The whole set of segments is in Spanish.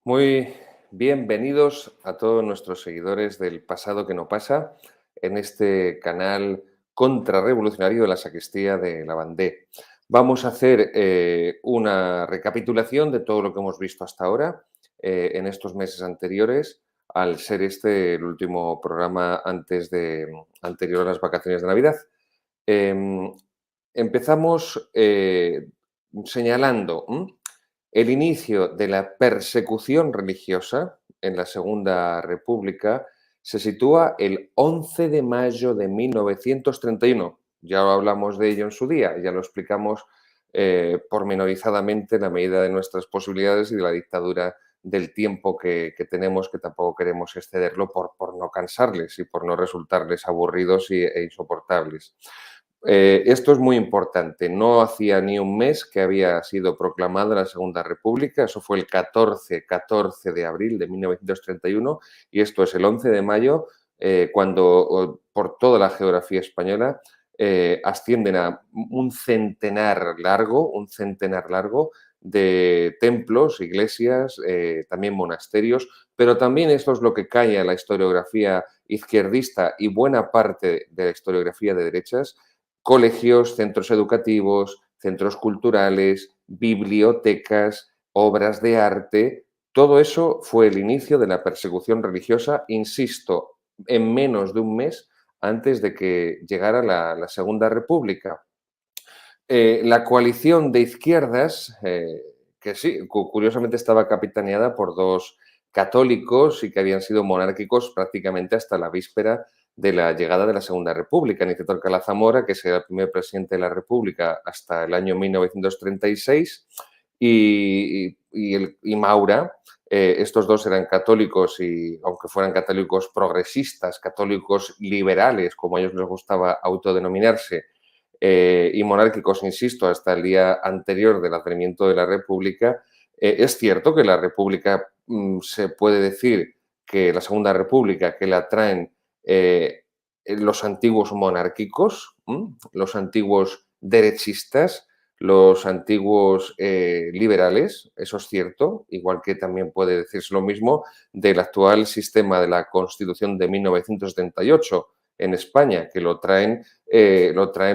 Muy bienvenidos a todos nuestros seguidores del Pasado que no pasa en este canal contrarrevolucionario de la Sacristía de Lavandé. Vamos a hacer una recapitulación de todo lo que hemos visto hasta ahora en estos meses anteriores, al ser este el último programa anterior a las vacaciones de Navidad. Em, Empezamos señalando el inicio de la persecución religiosa en la Segunda República se sitúa el 11 de mayo de 1931. Ya hablamos de ello en su día, ya lo explicamos pormenorizadamente en la medida de nuestras posibilidades y de la dictadura del tiempo que tenemos, que tampoco queremos excederlo por no cansarles y por no resultarles aburridos e insoportables. Esto es muy importante. No hacía ni un mes que había sido proclamada la Segunda República. Eso fue el 14 de abril de 1931 y esto es el 11 de mayo, cuando por toda la geografía española ascienden a un centenar largo de templos, iglesias, también monasterios, pero también esto es lo que cae a la historiografía izquierdista y buena parte de la historiografía de derechas: colegios, centros educativos, centros culturales, bibliotecas, obras de arte. Todo eso fue el inicio de la persecución religiosa, insisto, en menos de un mes antes de que llegara la Segunda República. La coalición de izquierdas, que sí, curiosamente estaba capitaneada por dos católicos y que habían sido monárquicos prácticamente hasta la víspera de la llegada de la Segunda República. Aniceto Alcalá Zamora, que será el primer presidente de la República hasta el año 1936, y Maura. Estos dos eran católicos y, aunque fueran católicos progresistas, católicos liberales, como a ellos les gustaba autodenominarse, y monárquicos, insisto, hasta el día anterior del advenimiento de la República. Es cierto que la República, se puede decir que la Segunda República, que la traen los antiguos monárquicos, los antiguos derechistas, los antiguos liberales, eso es cierto, igual que también puede decirse lo mismo del actual sistema de la Constitución de 1978 en España, que lo traen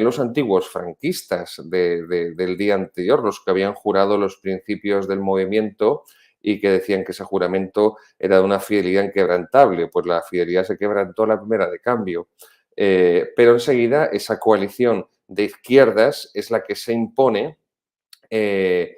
los antiguos franquistas del día anterior, los que habían jurado los principios del movimiento y que decían que ese juramento era de una fidelidad inquebrantable. Pues la fidelidad se quebrantó a la primera de cambio. Pero enseguida esa coalición de izquierdas es la que se impone en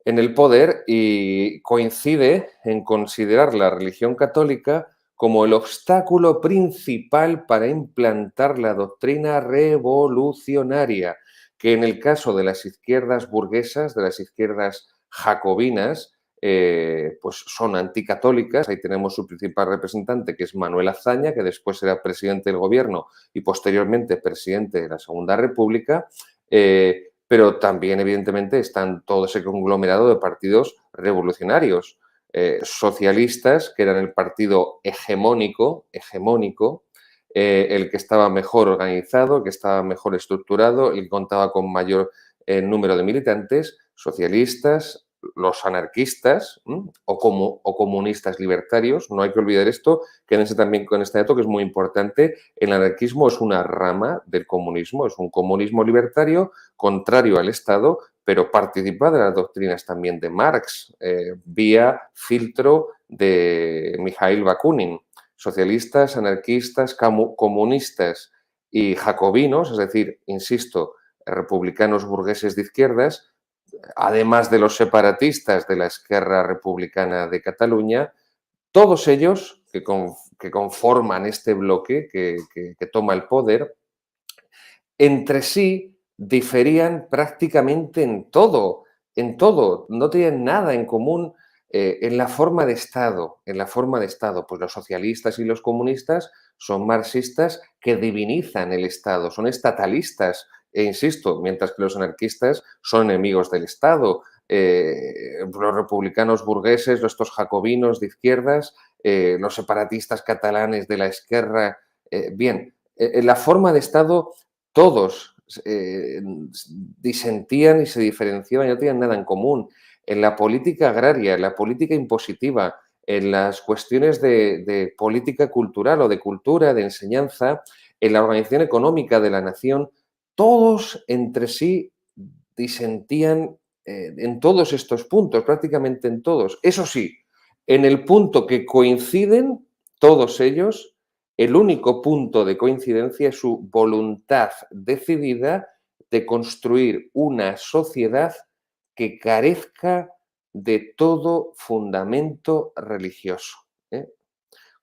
el poder y coincide en considerar la religión católica como el obstáculo principal para implantar la doctrina revolucionaria, que en el caso de las izquierdas burguesas, de las izquierdas jacobinas, pues son anticatólicas. Ahí tenemos su principal representante, que es Manuel Azaña, que después será presidente del gobierno y posteriormente presidente de la Segunda República. Pero también, evidentemente, están todo ese conglomerado de partidos revolucionarios, socialistas, que eran el partido hegemónico, el que estaba mejor organizado, el que estaba mejor estructurado, el que contaba con mayor número de militantes, socialistas, los anarquistas, o comunistas libertarios. No hay que olvidar esto, quédense también con este dato que es muy importante. El anarquismo es una rama del comunismo, es un comunismo libertario contrario al Estado, pero participa de las doctrinas también de Marx, vía filtro de Mikhail Bakunin. Socialistas, anarquistas, comunistas y jacobinos, es decir, insisto, republicanos burgueses de izquierdas, además de los separatistas de la Esquerra Republicana de Cataluña, todos ellos que conforman este bloque que toma el poder, entre sí diferían prácticamente en todo, no tenían nada en común en la forma de Estado, Pues los socialistas y los comunistas son marxistas que divinizan el Estado, son estatalistas, e insisto, mientras que los anarquistas son enemigos del Estado. Los republicanos burgueses, estos jacobinos de izquierdas, los separatistas catalanes de la Esquerra, bien, en la forma de Estado todos disentían y se diferenciaban y no tenían nada en común. en la política agraria, en la política impositiva, en las cuestiones de política cultural o de cultura, de enseñanza, en la organización económica de la nación, todos entre sí disentían en todos estos puntos, prácticamente en todos. Eso sí, en el punto que coinciden todos ellos, el único punto de coincidencia es su voluntad decidida de construir una sociedad que carezca de todo fundamento religioso. ¿Eh?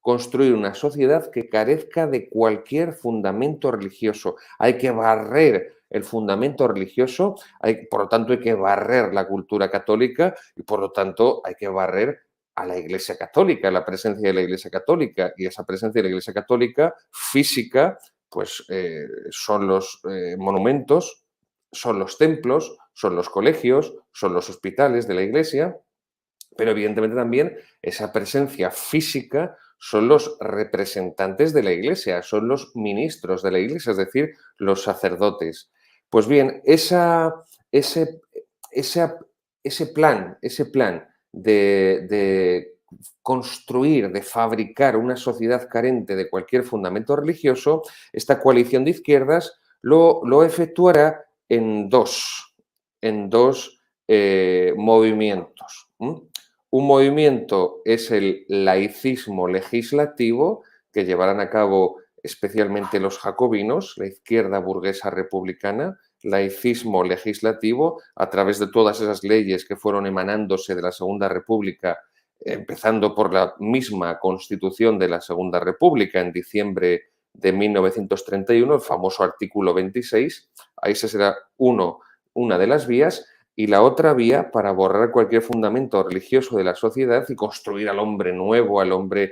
Construir una sociedad que carezca de cualquier fundamento religioso. Hay que barrer el fundamento religioso, por lo tanto hay que barrer la cultura católica y por lo tanto hay que barrer a la Iglesia Católica, la presencia de la Iglesia Católica. Y esa presencia de la Iglesia Católica física, pues son los monumentos, son los templos, son los colegios, son los hospitales de la Iglesia, pero evidentemente también esa presencia física son los representantes de la Iglesia, son los ministros de la Iglesia, es decir, los sacerdotes. Pues bien, ese, ese plan de construir, de fabricar una sociedad carente de cualquier fundamento religioso, esta coalición de izquierdas lo efectuará en dos movimientos. Un movimiento es el laicismo legislativo, que llevarán a cabo especialmente los jacobinos, la izquierda burguesa republicana, laicismo legislativo, a través de todas esas leyes que fueron emanándose de la Segunda República, empezando por la misma Constitución de la Segunda República en diciembre de 1931, el famoso artículo 26. Ahí se será una de las vías. Y la otra vía para borrar cualquier fundamento religioso de la sociedad y construir al hombre nuevo, al hombre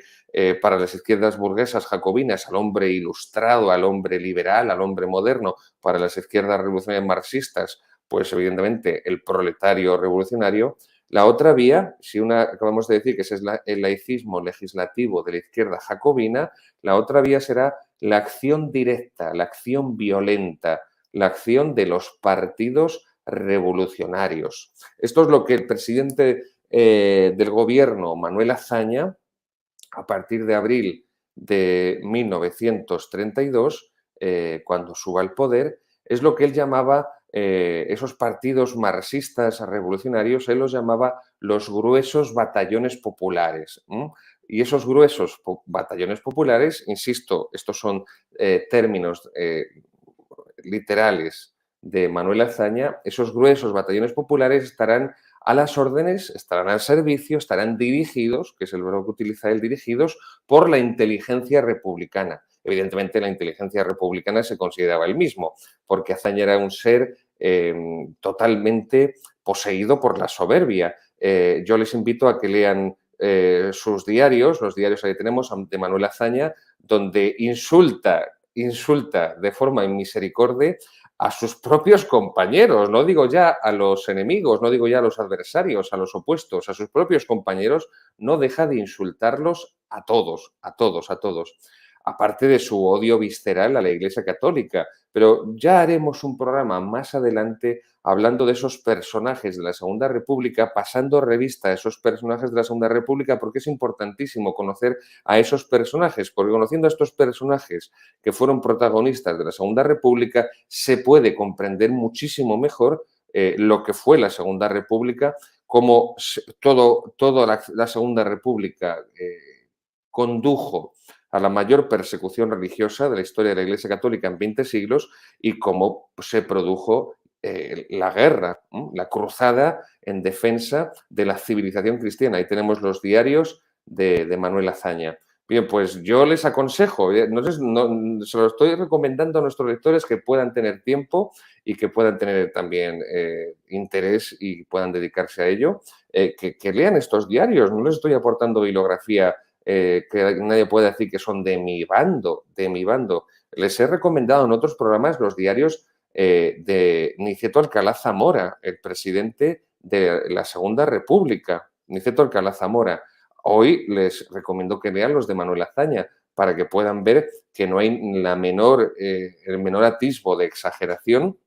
para las izquierdas burguesas jacobinas, al hombre ilustrado, al hombre liberal, al hombre moderno, para las izquierdas revolucionarias marxistas, pues evidentemente el proletario revolucionario. La otra vía, si una acabamos de decir que ese es el laicismo legislativo de la izquierda jacobina, la otra vía será la acción directa, la acción violenta, la acción de los partidos revolucionarios. Esto es lo que el presidente del gobierno, Manuel Azaña, a partir de abril de 1932, cuando suba al poder, es lo que él llamaba esos partidos marxistas revolucionarios, él los llamaba los gruesos batallones populares. Y esos gruesos batallones populares, insisto, estos son términos literales de Manuel Azaña, esos gruesos batallones populares estarán a las órdenes, estarán al servicio, estarán dirigidos, que es el verbo que utiliza él, dirigidos por la inteligencia republicana. Evidentemente la inteligencia republicana se consideraba el mismo, porque Azaña era un ser totalmente poseído por la soberbia. Yo les invito a que lean sus diarios, los diarios que tenemos de Manuel Azaña, donde insulta de forma inmisericordia a sus propios compañeros, no digo ya a los enemigos, no digo ya a los adversarios, a los opuestos, a sus propios compañeros, no deja de insultarlos a todos, a todos, a todos. Aparte de su odio visceral a la Iglesia Católica. Pero ya haremos un programa más adelante hablando de esos personajes de la Segunda República, pasando revista a esos personajes de la Segunda República, porque es importantísimo conocer a esos personajes, porque conociendo a estos personajes que fueron protagonistas de la Segunda República, se puede comprender muchísimo mejor lo que fue la Segunda República, cómo toda la Segunda República condujo a la mayor persecución religiosa de la historia de la Iglesia Católica en 20 siglos y cómo se produjo la guerra, la cruzada en defensa de la civilización cristiana. Ahí tenemos los diarios de Manuel Azaña. Bien, pues yo les aconsejo, se lo estoy recomendando a nuestros lectores que puedan tener tiempo y que puedan tener también interés y puedan dedicarse a ello, que lean estos diarios. No les estoy aportando bibliografía que nadie puede decir que son de mi bando, de mi bando. Les he recomendado en otros programas los diarios de Niceto Alcalá Zamora, el presidente de la Segunda República, Niceto Alcalá Zamora. Hoy les recomiendo que vean los de Manuel Azaña para que puedan ver que no hay el menor atisbo de exageración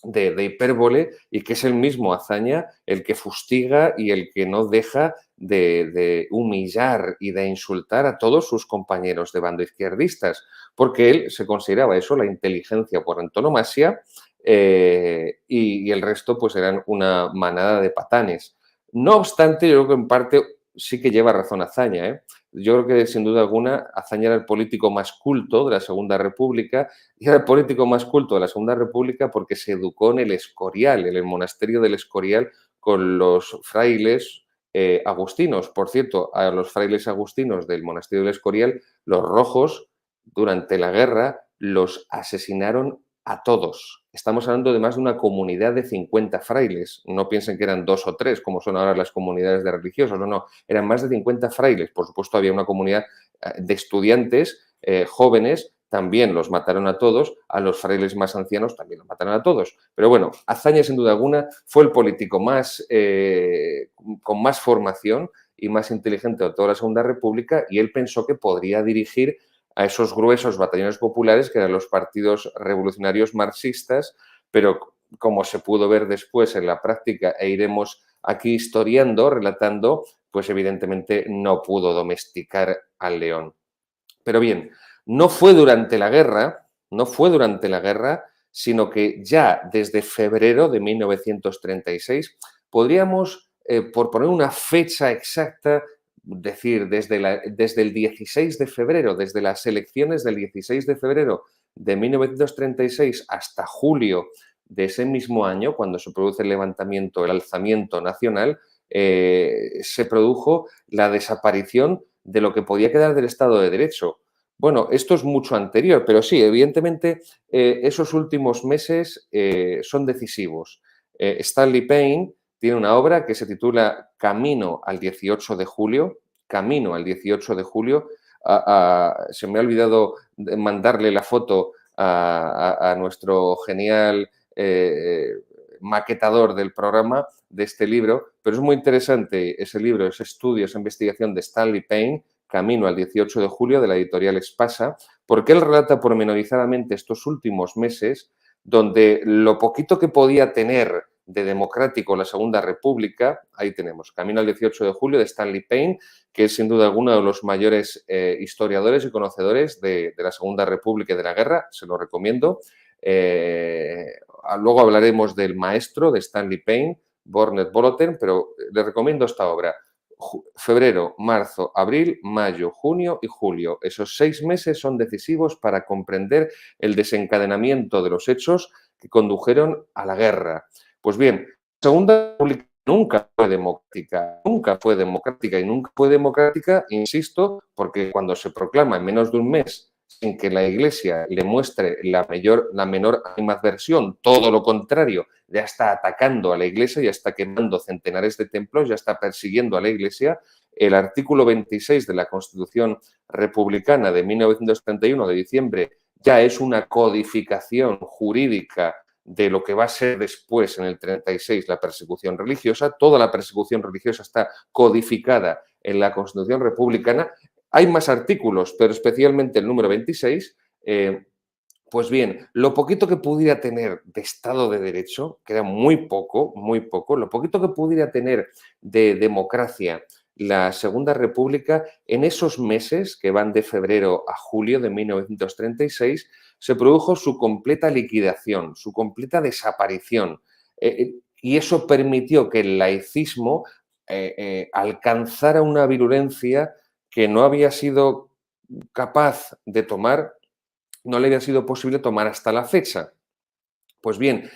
de hipérbole y que es el mismo Azaña el que fustiga y el que no deja de humillar y de insultar a todos sus compañeros de bando izquierdistas, porque él se consideraba eso, la inteligencia por antonomasia, y el resto pues eran una manada de patanes. No obstante, yo creo que en parte sí que lleva razón Azaña, ¿eh? Yo creo que sin duda alguna Azaña era el político más culto de la Segunda República y era el político más culto de la Segunda República porque se educó en el Escorial, en el monasterio del Escorial, con los frailes agustinos. Por cierto, a los frailes agustinos del monasterio del Escorial, los rojos, durante la guerra, los asesinaron a todos. Estamos hablando de más de una comunidad de 50 frailes. No piensen que eran 2 o 3, como son ahora las comunidades de religiosos. No, no, eran más de 50 frailes. Por supuesto, había una comunidad de estudiantes jóvenes, también los mataron a todos, a los frailes más ancianos también los mataron a todos. Pero bueno, Azaña, sin duda alguna, fue el político más, con más formación y más inteligente de toda la Segunda República, y él pensó que podría dirigir a esos gruesos batallones populares que eran los partidos revolucionarios marxistas, pero como se pudo ver después en la práctica e iremos aquí historiando, relatando, pues evidentemente no pudo domesticar al león. Pero bien, no fue durante la guerra, no fue durante la guerra, sino que ya desde febrero de 1936 podríamos, por poner una fecha exacta, decir desde el 16 de febrero, desde las elecciones del 16 de febrero de 1936 hasta julio de ese mismo año, cuando se produce el levantamiento, el alzamiento nacional, se produjo la desaparición de lo que podía quedar del Estado de Derecho. Bueno, esto es mucho anterior, pero sí, evidentemente esos últimos meses son decisivos. Stanley Payne tiene una obra que se titula Camino al 18 de julio. Camino al 18 de julio. Se me ha olvidado mandarle la foto a nuestro genial maquetador del programa de este libro, pero es muy interesante ese libro, ese estudio, esa investigación de Stanley Payne, Camino al 18 de julio, de la editorial Espasa, porque él relata pormenorizadamente estos últimos meses donde lo poquito que podía tener de democrático la Segunda República, ahí tenemos, Camino al 18 de julio de Stanley Payne, que es sin duda alguna de los mayores historiadores y conocedores de la Segunda República y de la guerra, se lo recomiendo. Luego hablaremos del maestro de Stanley Payne, Bornet Boloten, pero le recomiendo esta obra. Febrero, marzo, abril, mayo, junio y julio. Esos 6 meses son decisivos para comprender el desencadenamiento de los hechos que condujeron a la guerra. Pues bien, la Segunda República nunca fue democrática y nunca fue democrática, insisto, porque cuando se proclama en menos de un mes sin que la Iglesia le muestre la menor animadversión, todo lo contrario, ya está atacando a la Iglesia, ya está quemando centenares de templos, ya está persiguiendo a la Iglesia. El artículo 26 de la Constitución Republicana de 1931, de diciembre, ya es una codificación jurídica de lo que va a ser después, en el 36, la persecución religiosa. Toda la persecución religiosa está codificada en la Constitución Republicana. Hay más artículos, pero especialmente el número 26, pues bien, lo poquito que pudiera tener de Estado de Derecho, que era muy poco, lo poquito que pudiera tener de democracia la Segunda República, en esos meses que van de febrero a julio de 1936, se produjo su completa liquidación, su completa desaparición. Y eso permitió que el laicismo alcanzara una virulencia que no había sido capaz de tomar, no le había sido posible tomar hasta la fecha. Pues bien,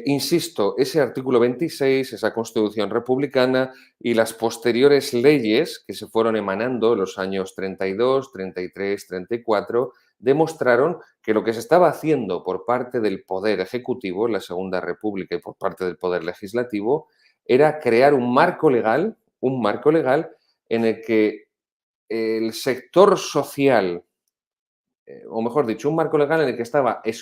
insisto, ese artículo 26, esa Constitución republicana y las posteriores leyes que se fueron emanando en los años 32, 33, 34, demostraron que lo que se estaba haciendo por parte del Poder Ejecutivo en la Segunda República y por parte del Poder Legislativo era crear un marco legal en el que el sector social, o mejor dicho, un marco legal en el que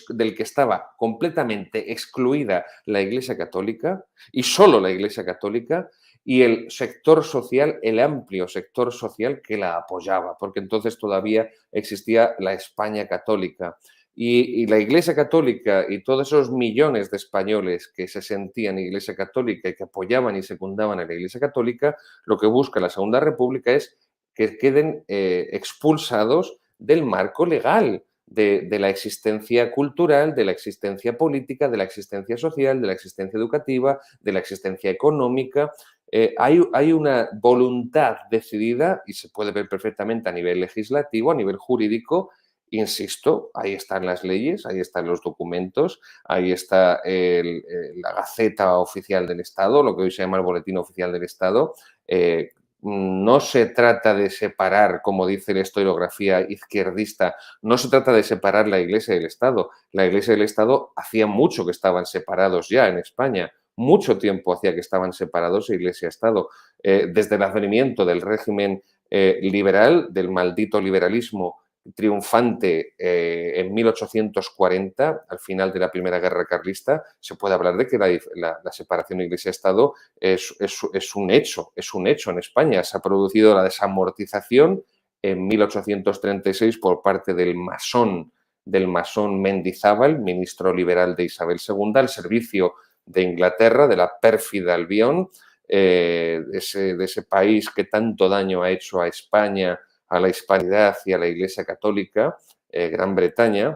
del que estaba completamente excluida la Iglesia Católica y solo la Iglesia Católica, y el sector social, el amplio sector social que la apoyaba, porque entonces todavía existía la España católica. Y la Iglesia Católica y todos esos millones de españoles que se sentían Iglesia Católica y que apoyaban y secundaban a la Iglesia Católica, lo que busca la Segunda República es que queden expulsados del marco legal de la existencia cultural, de la existencia política, de la existencia social, de la existencia educativa, de la existencia económica. Hay una voluntad decidida y se puede ver perfectamente a nivel legislativo, a nivel jurídico. Insisto, ahí están las leyes, ahí están los documentos, ahí está la Gaceta Oficial del Estado, lo que hoy se llama el Boletín Oficial del Estado. No se trata de separar, como dice la historiografía izquierdista, no se trata de separar la Iglesia del Estado. La Iglesia del Estado hacía mucho que estaban separados ya en España, mucho tiempo hacía que estaban separados Iglesia-Estado. Desde el advenimiento del régimen liberal, del maldito liberalismo triunfante en 1840, al final de la Primera Guerra Carlista, se puede hablar de que la separación Iglesia-Estado es un hecho en España. Se ha producido la desamortización en 1836 por parte del masón Mendizábal, ministro liberal de Isabel II, al servicio de Inglaterra, de la pérfida Albión, de ese país que tanto daño ha hecho a España, a la hispanidad y a la Iglesia Católica, Gran Bretaña.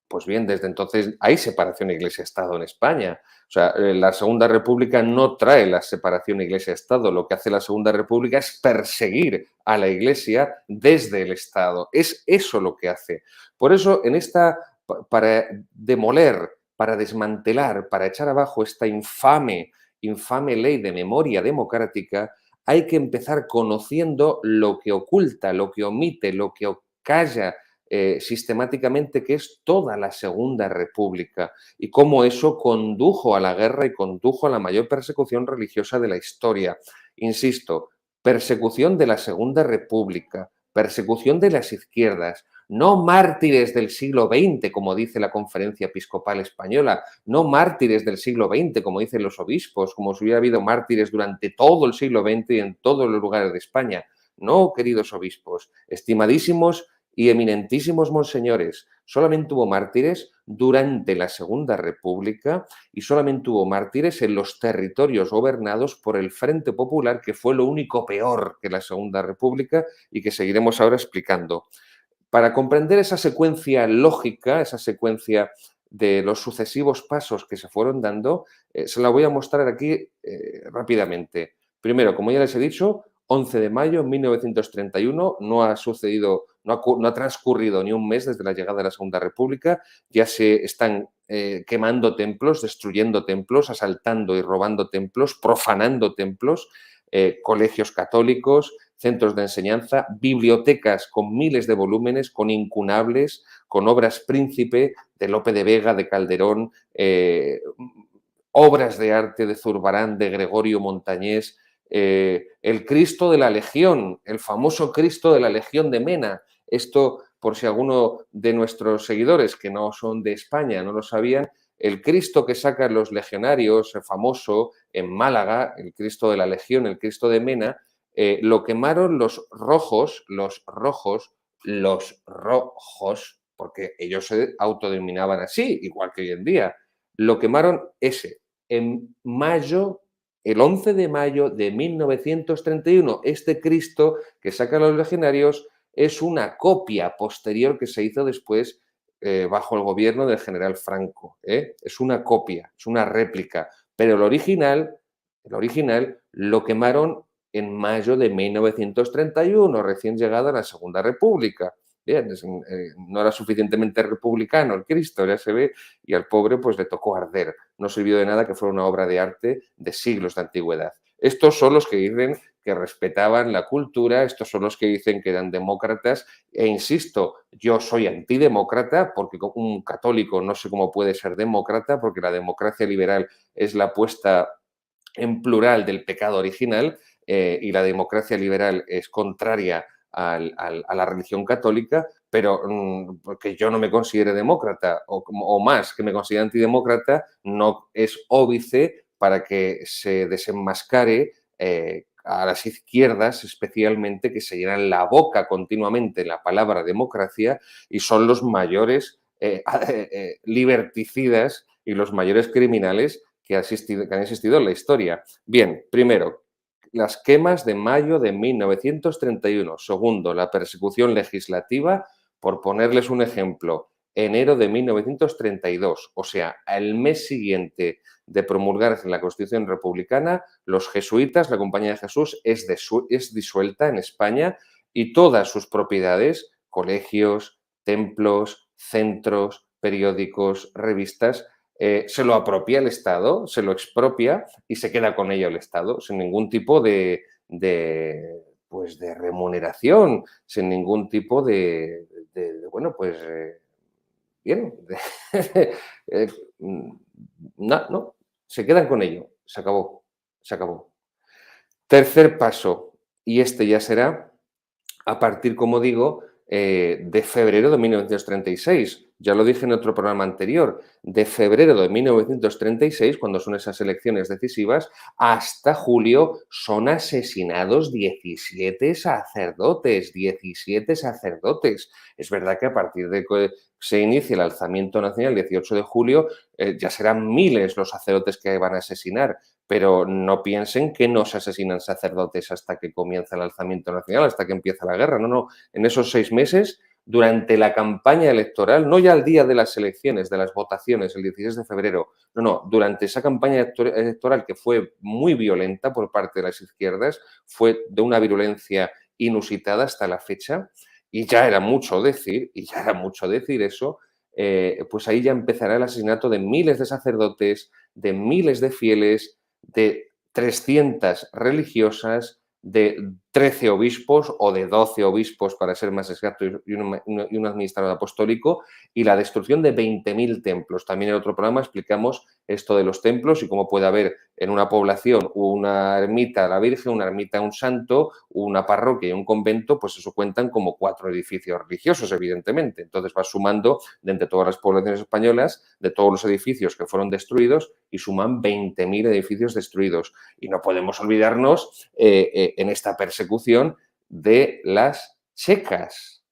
Pues bien, desde entonces hay separación Iglesia-Estado en España. O sea, la Segunda República no trae la separación Iglesia-Estado. Lo que hace la Segunda República es perseguir a la Iglesia desde el Estado. Es eso lo que hace. Por eso, para demoler, para desmantelar, para echar abajo esta infame ley de memoria democrática, hay que empezar conociendo lo que oculta, lo que omite, lo que calla sistemáticamente, que es toda la Segunda República y cómo eso condujo a la guerra y condujo a la mayor persecución religiosa de la historia. Insisto, persecución de la Segunda República, persecución de las izquierdas, no mártires del siglo XX, como dice la Conferencia Episcopal Española, no mártires del siglo XX, como dicen los obispos, como si hubiera habido mártires durante todo el siglo XX y en todos los lugares de España. No, queridos obispos, estimadísimos y eminentísimos monseñores, solamente hubo mártires durante la Segunda República y solamente hubo mártires en los territorios gobernados por el Frente Popular, que fue lo único peor que la Segunda República y que seguiremos ahora explicando. Para comprender esa secuencia lógica, esa secuencia de los sucesivos pasos que se fueron dando, se la voy a mostrar aquí rápidamente. Primero, como ya les he dicho, 11 de mayo de 1931, no ha transcurrido ni un mes desde la llegada de la Segunda República, ya se están quemando templos, destruyendo templos, asaltando y robando templos, profanando templos, colegios católicos, centros de enseñanza, bibliotecas con miles de volúmenes, con incunables, con obras príncipe de Lope de Vega, de Calderón, obras de arte de Zurbarán, de Gregorio Montañés, el Cristo de la Legión, el famoso Cristo de la Legión de Mena. Esto, por si alguno de nuestros seguidores que no son de España no lo sabían, el Cristo que sacan los legionarios, famoso en Málaga, el Cristo de la Legión, el Cristo de Mena, lo quemaron los rojos, porque ellos se autodenominaban así, igual que hoy en día. Lo quemaron en mayo, el 11 de mayo de 1931. Este Cristo que sacan los legionarios es una copia posterior que se hizo después bajo el gobierno del general Franco. Es una copia, es una réplica, pero el original lo quemaron en mayo de 1931, recién llegada a la Segunda República. Bien, no era suficientemente republicano el Cristo, ya se ve, y al pobre pues le tocó arder. No sirvió de nada que fuera una obra de arte de siglos de antigüedad. Estos son los que dicen que respetaban la cultura, estos son los que dicen que eran demócratas, e insisto, yo soy antidemócrata porque un católico no sé cómo puede ser demócrata, porque la democracia liberal es la puesta en plural del pecado original, y la democracia liberal es contraria a la religión católica, pero porque yo no me considere demócrata o más que me considere antidemócrata, no es óbice para que se desenmascare a las izquierdas, especialmente, que se llenan la boca continuamente la palabra democracia y son los mayores liberticidas y los mayores criminales que han existido en la historia. Bien, primero, las quemas de mayo de 1931. Segundo, la persecución legislativa, por ponerles un ejemplo, enero de 1932, o sea, al mes siguiente de promulgarse la Constitución republicana, los jesuitas, la Compañía de Jesús, es disuelta en España y todas sus propiedades, colegios, templos, centros, periódicos, revistas, se lo apropia el Estado, se lo expropia y se queda con ello el Estado sin ningún tipo pues de remuneración, sin ningún tipo bueno, pues bien, eh, no, se quedan con ello, se acabó, se acabó. Tercer paso, y este ya será a partir, como digo, de febrero de 1936. Ya lo dije en otro programa anterior, de febrero de 1936, cuando son esas elecciones decisivas, hasta julio son asesinados 17 sacerdotes, 17 sacerdotes. Es verdad que a partir de que se inicie el alzamiento nacional el 18 de julio, ya serán miles los sacerdotes que van a asesinar, pero no piensen que no se asesinan sacerdotes hasta que comienza el alzamiento nacional, hasta que empieza la guerra. No. En esos 6 meses, durante la campaña electoral, no ya el día de las elecciones, de las votaciones, el 16 de febrero, no, durante esa campaña electoral que fue muy violenta por parte de las izquierdas, fue de una virulencia inusitada hasta la fecha, y ya era mucho decir eso, pues ahí ya empezará el asesinato de miles de sacerdotes, de miles de fieles, de 300 religiosas, de 13 obispos o de 12 obispos, para ser más exacto, y un administrador apostólico, y la destrucción de 20.000 templos. También en otro programa explicamos esto de los templos y cómo puede haber en una población una ermita a la Virgen, una ermita a un santo, una parroquia y un convento, pues eso cuentan como 4 edificios religiosos, evidentemente. Entonces vas sumando de entre todas las poblaciones españolas, de todos los edificios que fueron destruidos, y suman 20.000 edificios destruidos. Y no podemos olvidarnos en esta persecución de las checas,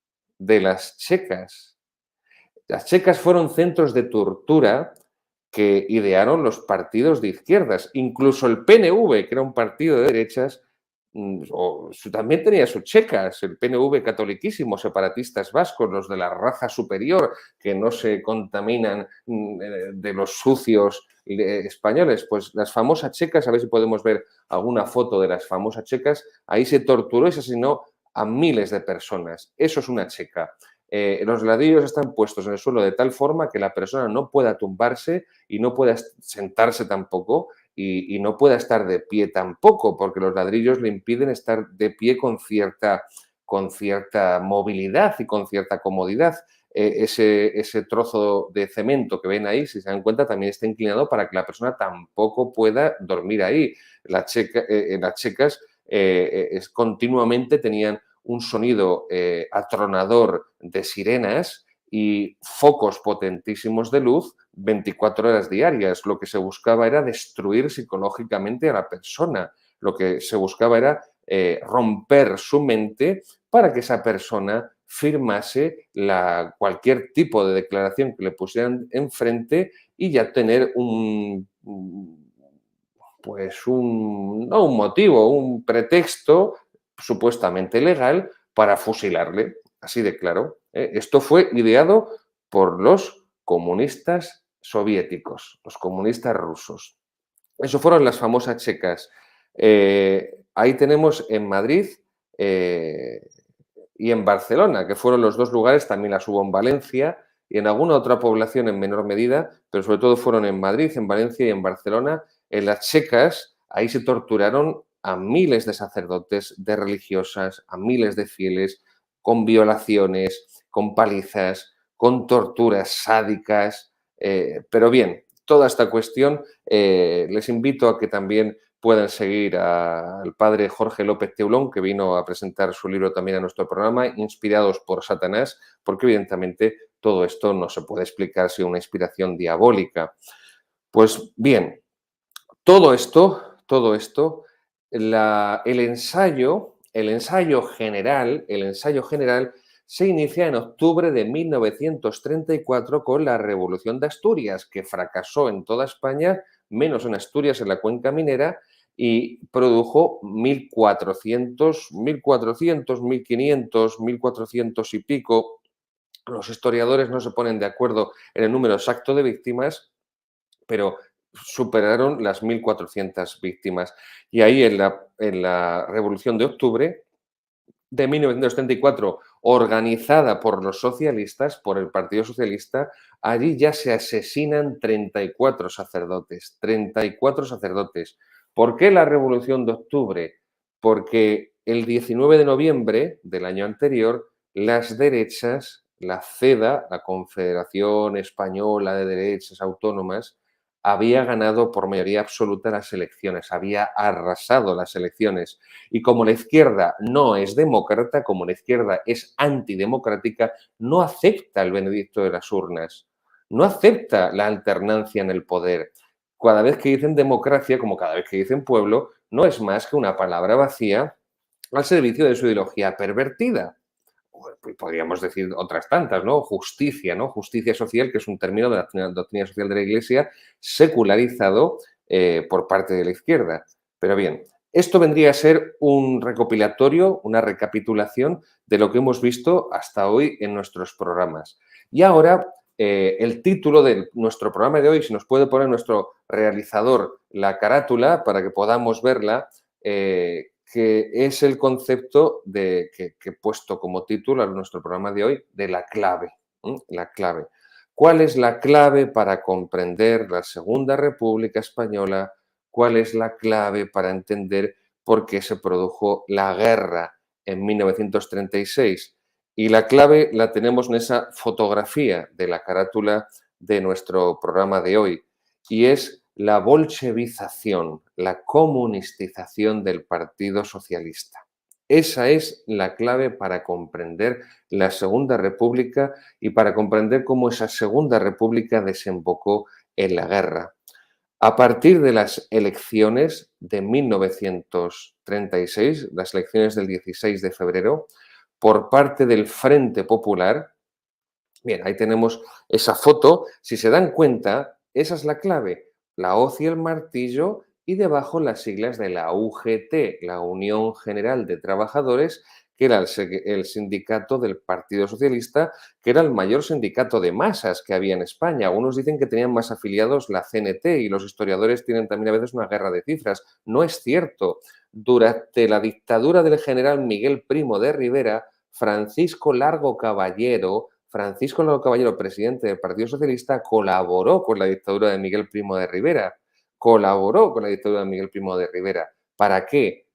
Las checas fueron centros de tortura que idearon los partidos de izquierdas. Incluso el PNV, que era un partido de derechas, también tenía sus checas. El PNV catoliquísimo, separatistas vascos, los de la raza superior, que no se contaminan de los sucios españoles. Pues las famosas checas, a ver si podemos ver alguna foto de las famosas checas, ahí se torturó y se asesinó a miles de personas. Eso es una checa. Los ladrillos están puestos en el suelo de tal forma que la persona no pueda tumbarse y no pueda sentarse tampoco y no pueda estar de pie tampoco, porque los ladrillos le impiden estar de pie con cierta movilidad y con cierta comodidad. Ese trozo de cemento que ven ahí, si se dan cuenta, también está inclinado para que la persona tampoco pueda dormir ahí. Las checas continuamente tenían un sonido atronador de sirenas y focos potentísimos de luz 24 horas diarias. Lo que se buscaba era destruir psicológicamente a la persona. Lo que se buscaba era romper su mente para que esa persona firmase cualquier tipo de declaración que le pusieran enfrente y ya tener no un motivo, un pretexto supuestamente legal para fusilarle, así de claro. Esto fue ideado por los comunistas soviéticos, los comunistas rusos. Eso fueron las famosas checas. Ahí tenemos en Madrid y en Barcelona, que fueron los dos lugares, también las hubo en Valencia y en alguna otra población en menor medida, pero sobre todo fueron en Madrid, en Valencia y en Barcelona. En las checas, ahí se torturaron a miles de sacerdotes, de religiosas, a miles de fieles, con violaciones, con palizas, con torturas sádicas. Pero bien, toda esta cuestión, les invito a que también puedan seguir al padre Jorge López Teulón, que vino a presentar su libro también a nuestro programa, Inspirados por Satanás, porque evidentemente todo esto no se puede explicar sin una inspiración diabólica. Pues bien, todo esto, el ensayo general se inicia en octubre de 1934 con la Revolución de Asturias, que fracasó en toda España, menos en Asturias, en la cuenca minera, y produjo 1.400, 1.400, 1.500, 1.400 y pico. Los historiadores no se ponen de acuerdo en el número exacto de víctimas, pero superaron las 1.400 víctimas. Y ahí en la Revolución de Octubre de 1934, organizada por los socialistas, por el Partido Socialista, allí ya se asesinan 34 sacerdotes, 34 sacerdotes. ¿Por qué la Revolución de Octubre? Porque el 19 de noviembre del año anterior, las derechas, la CEDA, la Confederación Española de Derechas Autónomas, había ganado por mayoría absoluta las elecciones, había arrasado las elecciones. Y como la izquierda no es demócrata, como la izquierda es antidemocrática, no acepta el veredicto de las urnas, no acepta la alternancia en el poder. Cada vez que dicen democracia, como cada vez que dicen pueblo, no es más que una palabra vacía al servicio de su ideología pervertida. Podríamos decir otras tantas, ¿no? Justicia, ¿no? Justicia social, que es un término de la doctrina social de la Iglesia secularizado por parte de la izquierda. Pero bien, esto vendría a ser un recopilatorio, una recapitulación de lo que hemos visto hasta hoy en nuestros programas. Y ahora, el título de nuestro programa de hoy, si nos puede poner nuestro realizador la carátula para que podamos verla, que es el concepto que he puesto como título a nuestro programa de hoy, de la clave. La clave. ¿Cuál es la clave para comprender la Segunda República Española? ¿Cuál es la clave para entender por qué se produjo la guerra en 1936? Y la clave la tenemos en esa fotografía de la carátula de nuestro programa de hoy, y es la bolchevización, la comunistización del Partido Socialista. Esa es la clave para comprender la Segunda República y para comprender cómo esa Segunda República desembocó en la guerra. A partir de las elecciones de 1936, las elecciones del 16 de febrero, por parte del Frente Popular, bien, ahí tenemos esa foto. Si se dan cuenta, esa es la clave. La hoz y el martillo y debajo las siglas de la UGT, la Unión General de Trabajadores, que era el sindicato del Partido Socialista, que era el mayor sindicato de masas que había en España. Algunos dicen que tenían más afiliados la CNT y los historiadores tienen también a veces una guerra de cifras. No es cierto. Durante la dictadura del general Miguel Primo de Rivera, Francisco Largo Caballero, presidente del Partido Socialista, colaboró con la dictadura de Miguel Primo de Rivera. Colaboró con la dictadura de Miguel Primo de Rivera. ¿Para qué?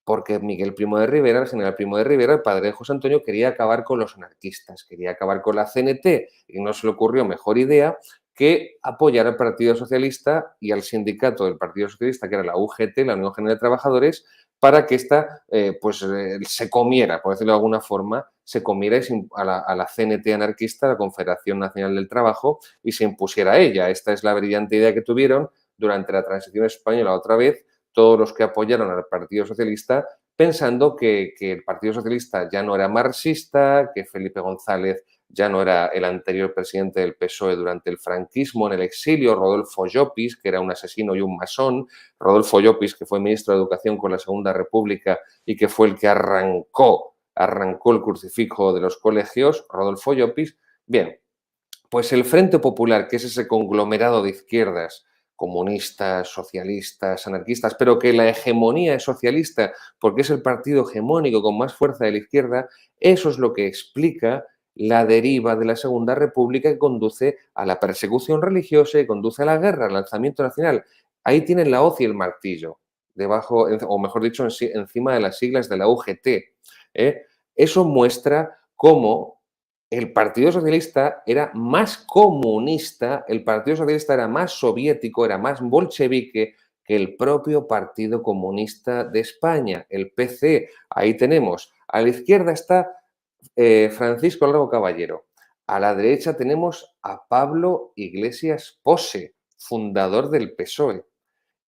Porque Miguel Primo de Rivera, el general Primo de Rivera, el padre de José Antonio, quería acabar con los anarquistas, quería acabar con la CNT y no se le ocurrió mejor idea que apoyar al Partido Socialista y al sindicato del Partido Socialista, que era la UGT, la Unión General de Trabajadores, para que ésta se comiera, por decirlo de alguna forma, se comiera a la CNT anarquista, la Confederación Nacional del Trabajo, y se impusiera a ella. Esta es la brillante idea que tuvieron durante la transición española otra vez, todos los que apoyaron al Partido Socialista, pensando que el Partido Socialista ya no era marxista, que Felipe González ya no era el anterior presidente del PSOE durante el franquismo en el exilio, Rodolfo Llopis, que era un asesino y un masón, Rodolfo Llopis, que fue ministro de Educación con la Segunda República y que fue el que arrancó el crucifijo de los colegios, Rodolfo Llopis. Bien, pues el Frente Popular, que es ese conglomerado de izquierdas, comunistas, socialistas, anarquistas, pero que la hegemonía es socialista porque es el partido hegemónico con más fuerza de la izquierda, eso es lo que explica la deriva de la Segunda República que conduce a la persecución religiosa y conduce a la guerra, al lanzamiento nacional. Ahí tienen la hoz y el martillo, debajo, o mejor dicho, encima de las siglas de la UGT. ¿eh? Eso muestra cómo el Partido Socialista era más comunista, el Partido Socialista era más soviético, era más bolchevique que el propio Partido Comunista de España, el PC. Ahí tenemos. A la izquierda está Francisco Largo Caballero. A la derecha tenemos a Pablo Iglesias Pose, fundador del PSOE.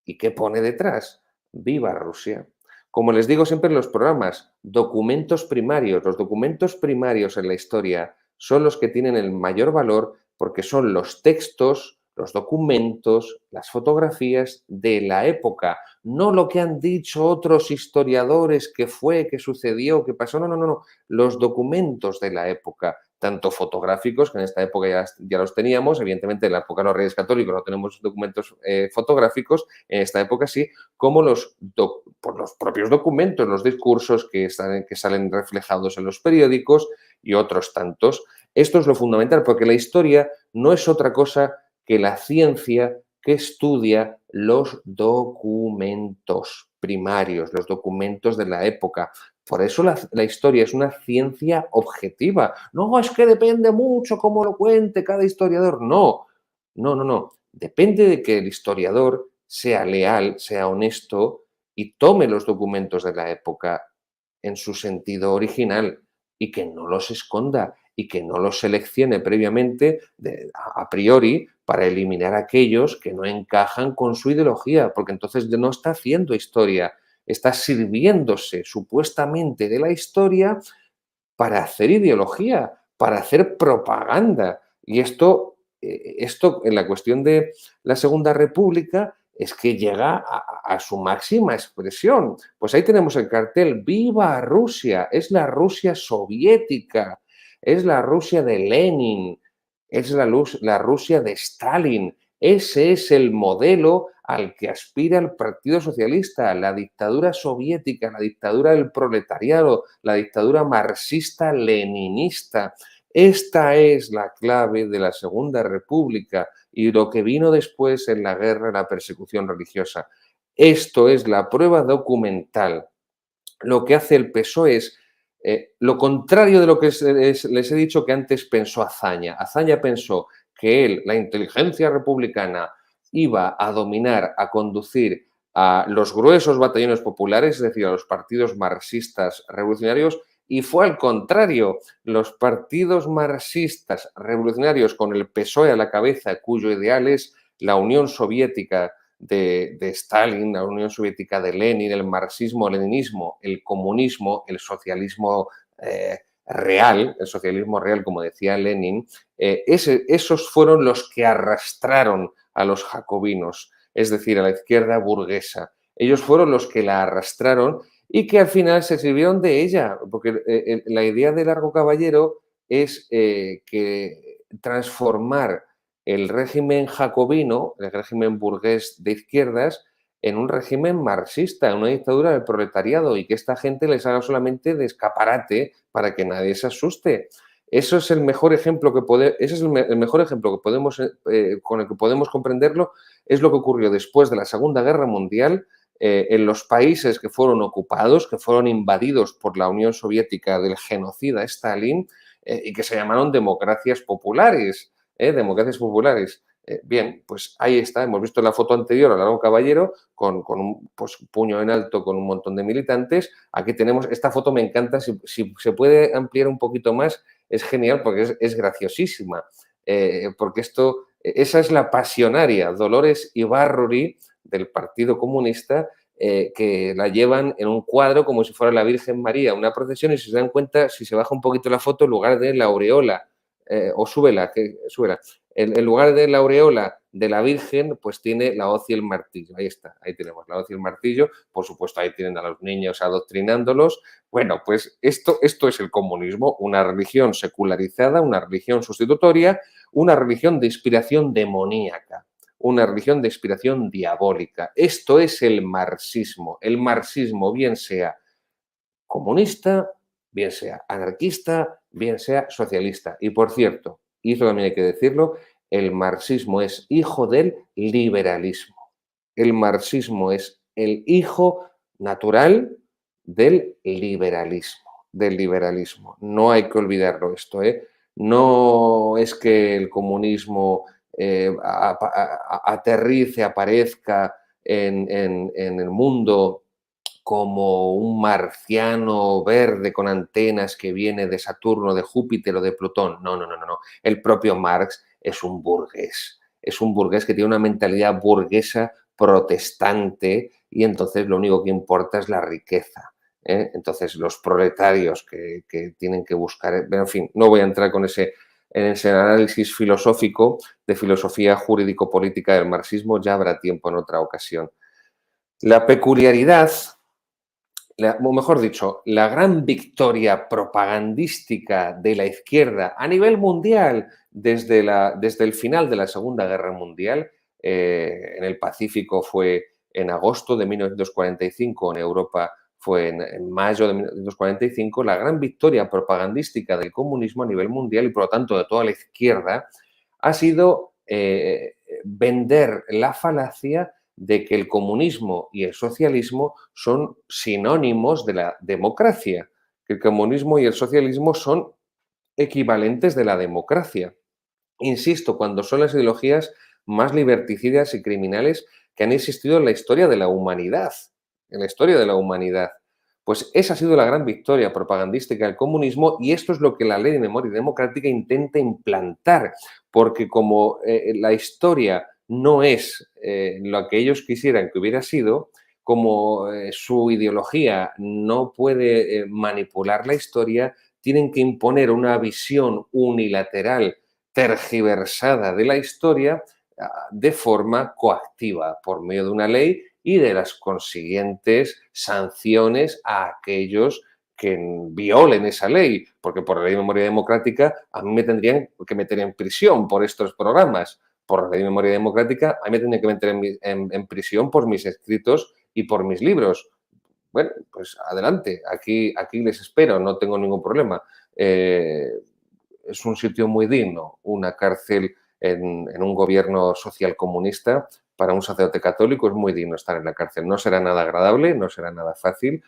¿Y qué pone detrás? Viva Rusia. Como les digo siempre en los programas, documentos primarios. Los documentos primarios en la historia son los que tienen el mayor valor porque son los textos, los documentos, las fotografías de la época, no lo que han dicho otros historiadores que fue, que sucedió, que pasó, no, no, no, no, los documentos de la época, tanto fotográficos, que en esta época ya los teníamos, evidentemente en la época de los Reyes Católicos no tenemos documentos fotográficos, en esta época sí, como por los propios documentos, los discursos que salen reflejados en los periódicos y otros tantos. Esto es lo fundamental, porque la historia no es otra cosa que la ciencia que estudia los documentos primarios, los documentos de la época. Por eso la historia es una ciencia objetiva. No, es que depende mucho cómo lo cuente cada historiador. No, no, no, no. Depende de que el historiador sea leal, sea honesto y tome los documentos de la época en su sentido original y que no los esconda y que no los seleccione previamente a priori para eliminar aquellos que no encajan con su ideología, porque entonces no está haciendo historia, está sirviéndose supuestamente de la historia para hacer ideología, para hacer propaganda. Y esto en la cuestión de la Segunda República es que llega a su máxima expresión. Pues ahí tenemos el cartel, ¡Viva Rusia! Es la Rusia soviética, es la Rusia de Lenin, es la Rusia de Stalin. Ese es el modelo al que aspira el Partido Socialista, la dictadura soviética, la dictadura del proletariado, la dictadura marxista-leninista. Esta es la clave de la Segunda República y lo que vino después en la guerra, la persecución religiosa. Esto es la prueba documental. Lo que hace el PSOE es lo contrario de lo que les he dicho que antes pensó Azaña. Azaña pensó que él, la inteligencia republicana, iba a dominar, a conducir a los gruesos batallones populares, es decir, a los partidos marxistas revolucionarios, y fue al contrario. Los partidos marxistas revolucionarios con el PSOE a la cabeza, cuyo ideal es la Unión Soviética de Stalin, la Unión Soviética de Lenin, el marxismo-leninismo, el comunismo, el socialismo real, el socialismo real, como decía Lenin, esos fueron los que arrastraron a los jacobinos, es decir, a la izquierda burguesa. Ellos fueron los que la arrastraron y que al final se sirvieron de ella, porque la idea de Largo Caballero es que transformar el régimen jacobino, el régimen burgués de izquierdas, en un régimen marxista, en una dictadura del proletariado y que esta gente les haga solamente de escaparate para que nadie se asuste. Eso es el mejor ejemplo ese es el mejor ejemplo que podemos, con el que podemos comprenderlo, es lo que ocurrió después de la Segunda Guerra Mundial en los países que fueron ocupados, que fueron invadidos por la Unión Soviética del genocida Stalin y que se llamaron democracias populares. Democracias populares. Bien, pues ahí está. Hemos visto la foto anterior a Largo Caballero con un pues, puño en alto con un montón de militantes. Aquí tenemos, esta foto me encanta, si se puede ampliar un poquito más, es genial porque es graciosísima. Porque esa es la pasionaria Dolores Ibárruri del Partido Comunista que la llevan en un cuadro como si fuera la Virgen María, una procesión, y si se dan cuenta, si se baja un poquito la foto, en lugar de la aureola, o súbela, súbela. En lugar de la aureola de la Virgen, pues tiene la hoz y el martillo. Ahí está, ahí tenemos la hoz y el martillo. Por supuesto, ahí tienen a los niños adoctrinándolos. Bueno, pues esto es el comunismo, una religión secularizada, una religión sustitutoria, una religión de inspiración demoníaca, una religión de inspiración diabólica. Esto es el marxismo. El marxismo, bien sea comunista, bien sea anarquista, bien sea socialista. Y por cierto, y eso también hay que decirlo, el marxismo es hijo del liberalismo. El marxismo es el hijo natural del liberalismo, del liberalismo. No hay que olvidarlo esto, ¿eh? No es que el comunismo aterrice, aparezca en el mundo como un marciano verde con antenas que viene de Saturno, de Júpiter o de Plutón. No, no, no, no, no. El propio Marx es un burgués que tiene una mentalidad burguesa protestante y entonces lo único que importa es la riqueza. Entonces los proletarios que tienen que buscar, en fin, no voy a entrar en ese análisis filosófico de filosofía jurídico-política del marxismo, ya habrá tiempo en otra ocasión. La peculiaridad, o mejor dicho, la gran victoria propagandística de la izquierda a nivel mundial desde el final de la Segunda Guerra Mundial, en el Pacífico fue en agosto de 1945, en Europa fue en mayo de 1945, la gran victoria propagandística del comunismo a nivel mundial y por lo tanto de toda la izquierda ha sido vender la falacia de que el comunismo y el socialismo son sinónimos de la democracia, que el comunismo y el socialismo son equivalentes de la democracia. Insisto, cuando son las ideologías más liberticidas y criminales que han existido en la historia de la humanidad, en la historia de la humanidad. Pues esa ha sido la gran victoria propagandística del comunismo y esto es lo que la Ley de Memoria Democrática intenta implantar, porque como la historia no es lo que ellos quisieran que hubiera sido, como su ideología no puede manipular la historia, tienen que imponer una visión unilateral, tergiversada de la historia de forma coactiva por medio de una ley y de las consiguientes sanciones a aquellos que violen esa ley, porque por la ley de memoria democrática a mí me tendrían que meter en prisión por estos programas. Por la ley de memoria democrática a mí me tendrían que meter en prisión por mis escritos y por mis libros. Bueno, pues adelante, aquí les espero, no tengo ningún problema. Es un sitio muy digno, una cárcel en un gobierno social comunista para un sacerdote católico es muy digno estar en la cárcel. No será nada agradable, no será nada fácil,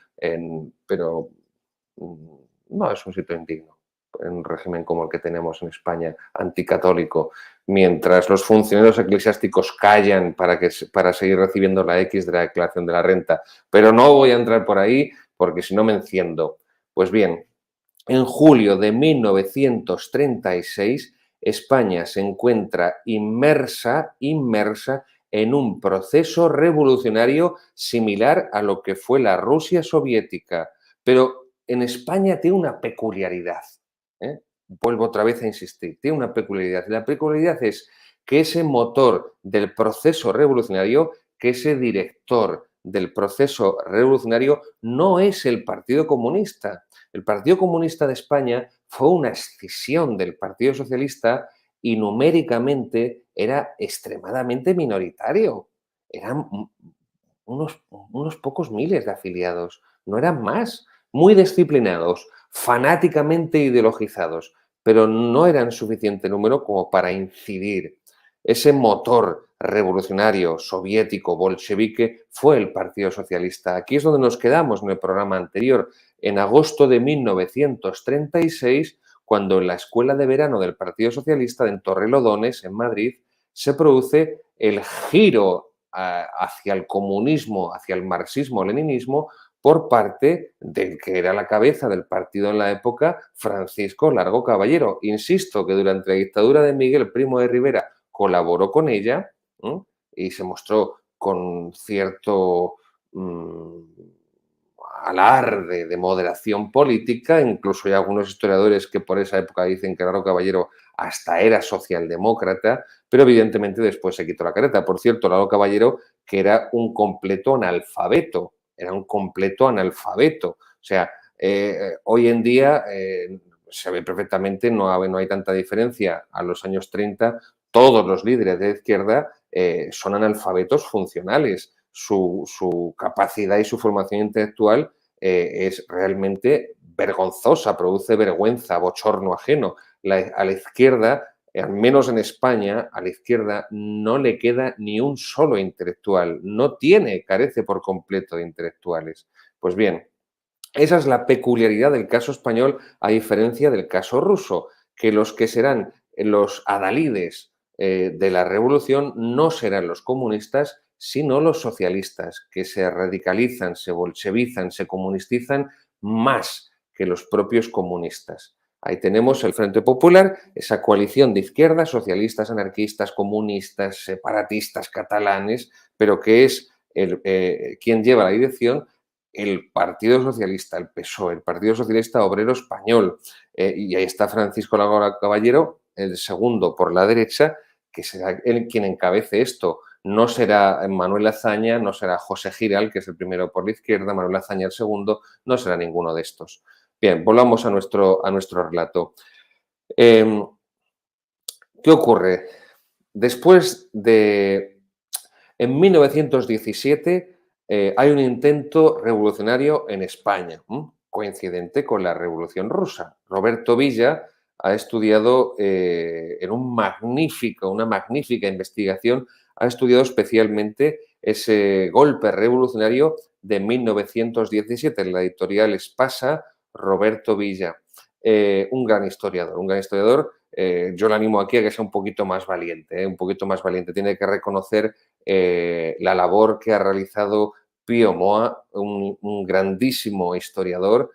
pero no es un sitio indigno en un régimen como el que tenemos en España, anticatólico, mientras los funcionarios eclesiásticos callan para seguir recibiendo la X de la declaración de la renta. Pero no voy a entrar por ahí porque si no me enciendo. Pues bien, en julio de 1936, España se encuentra inmersa en un proceso revolucionario similar a lo que fue la Rusia soviética. Pero en España tiene una peculiaridad. ¿eh? Vuelvo otra vez a insistir, tiene una peculiaridad. La peculiaridad es que ese motor del proceso revolucionario, que ese director del proceso revolucionario no es el Partido Comunista. El Partido Comunista de España fue una escisión del Partido Socialista y numéricamente era extremadamente minoritario. Eran unos pocos miles de afiliados, no eran más, muy disciplinados, fanáticamente ideologizados, pero no eran suficiente número como para incidir. Ese motor revolucionario soviético, bolchevique, fue el Partido Socialista. Aquí es donde nos quedamos en el programa anterior, en agosto de 1936, cuando en la Escuela de Verano del Partido Socialista en Torrelodones, en Madrid, se produce el giro hacia el comunismo, hacia el marxismo-leninismo, por parte del que era la cabeza del partido en la época, Francisco Largo Caballero. Insisto que durante la dictadura de Miguel Primo de Rivera colaboró con ella y se mostró con cierto alarde de moderación política, incluso hay algunos historiadores que por esa época dicen que Largo Caballero hasta era socialdemócrata, pero evidentemente después se quitó la careta. Por cierto, Largo Caballero, que era un completo analfabeto, O sea, hoy en día se ve perfectamente, no hay tanta diferencia a los años 30, todos los líderes de izquierda son analfabetos funcionales. Su capacidad y su formación intelectual es realmente vergonzosa, produce vergüenza, bochorno ajeno. A la izquierda, al menos en España, a la izquierda no le queda ni un solo intelectual, carece por completo de intelectuales. Pues bien, esa es la peculiaridad del caso español a diferencia del caso ruso, que los que serán los adalides de la revolución no serán los comunistas, sino los socialistas, que se radicalizan, se bolchevizan, se comunistizan más que los propios comunistas. Ahí tenemos el Frente Popular, esa coalición de izquierdas, socialistas, anarquistas, comunistas, separatistas, catalanes, pero que es quien lleva la dirección el Partido Socialista, el PSOE, el Partido Socialista Obrero Español. Y ahí está Francisco Lago Caballero, el segundo por la derecha, que será él quien encabece esto. No será Manuel Azaña, no será José Giral, que es el primero por la izquierda, Manuel Azaña el segundo, no será ninguno de estos. Bien, volvamos a nuestro relato. ¿Qué ocurre? Después de... En 1917 hay un intento revolucionario en España, coincidente con la Revolución Rusa. Roberto Villa ha estudiado en una magnífica investigación, ha estudiado especialmente ese golpe revolucionario de 1917 en la editorial Espasa, Roberto Villa. Un gran historiador. Yo le animo aquí a que sea un poquito más valiente, un poquito más valiente. Tiene que reconocer la labor que ha realizado Pío Moa, un grandísimo historiador,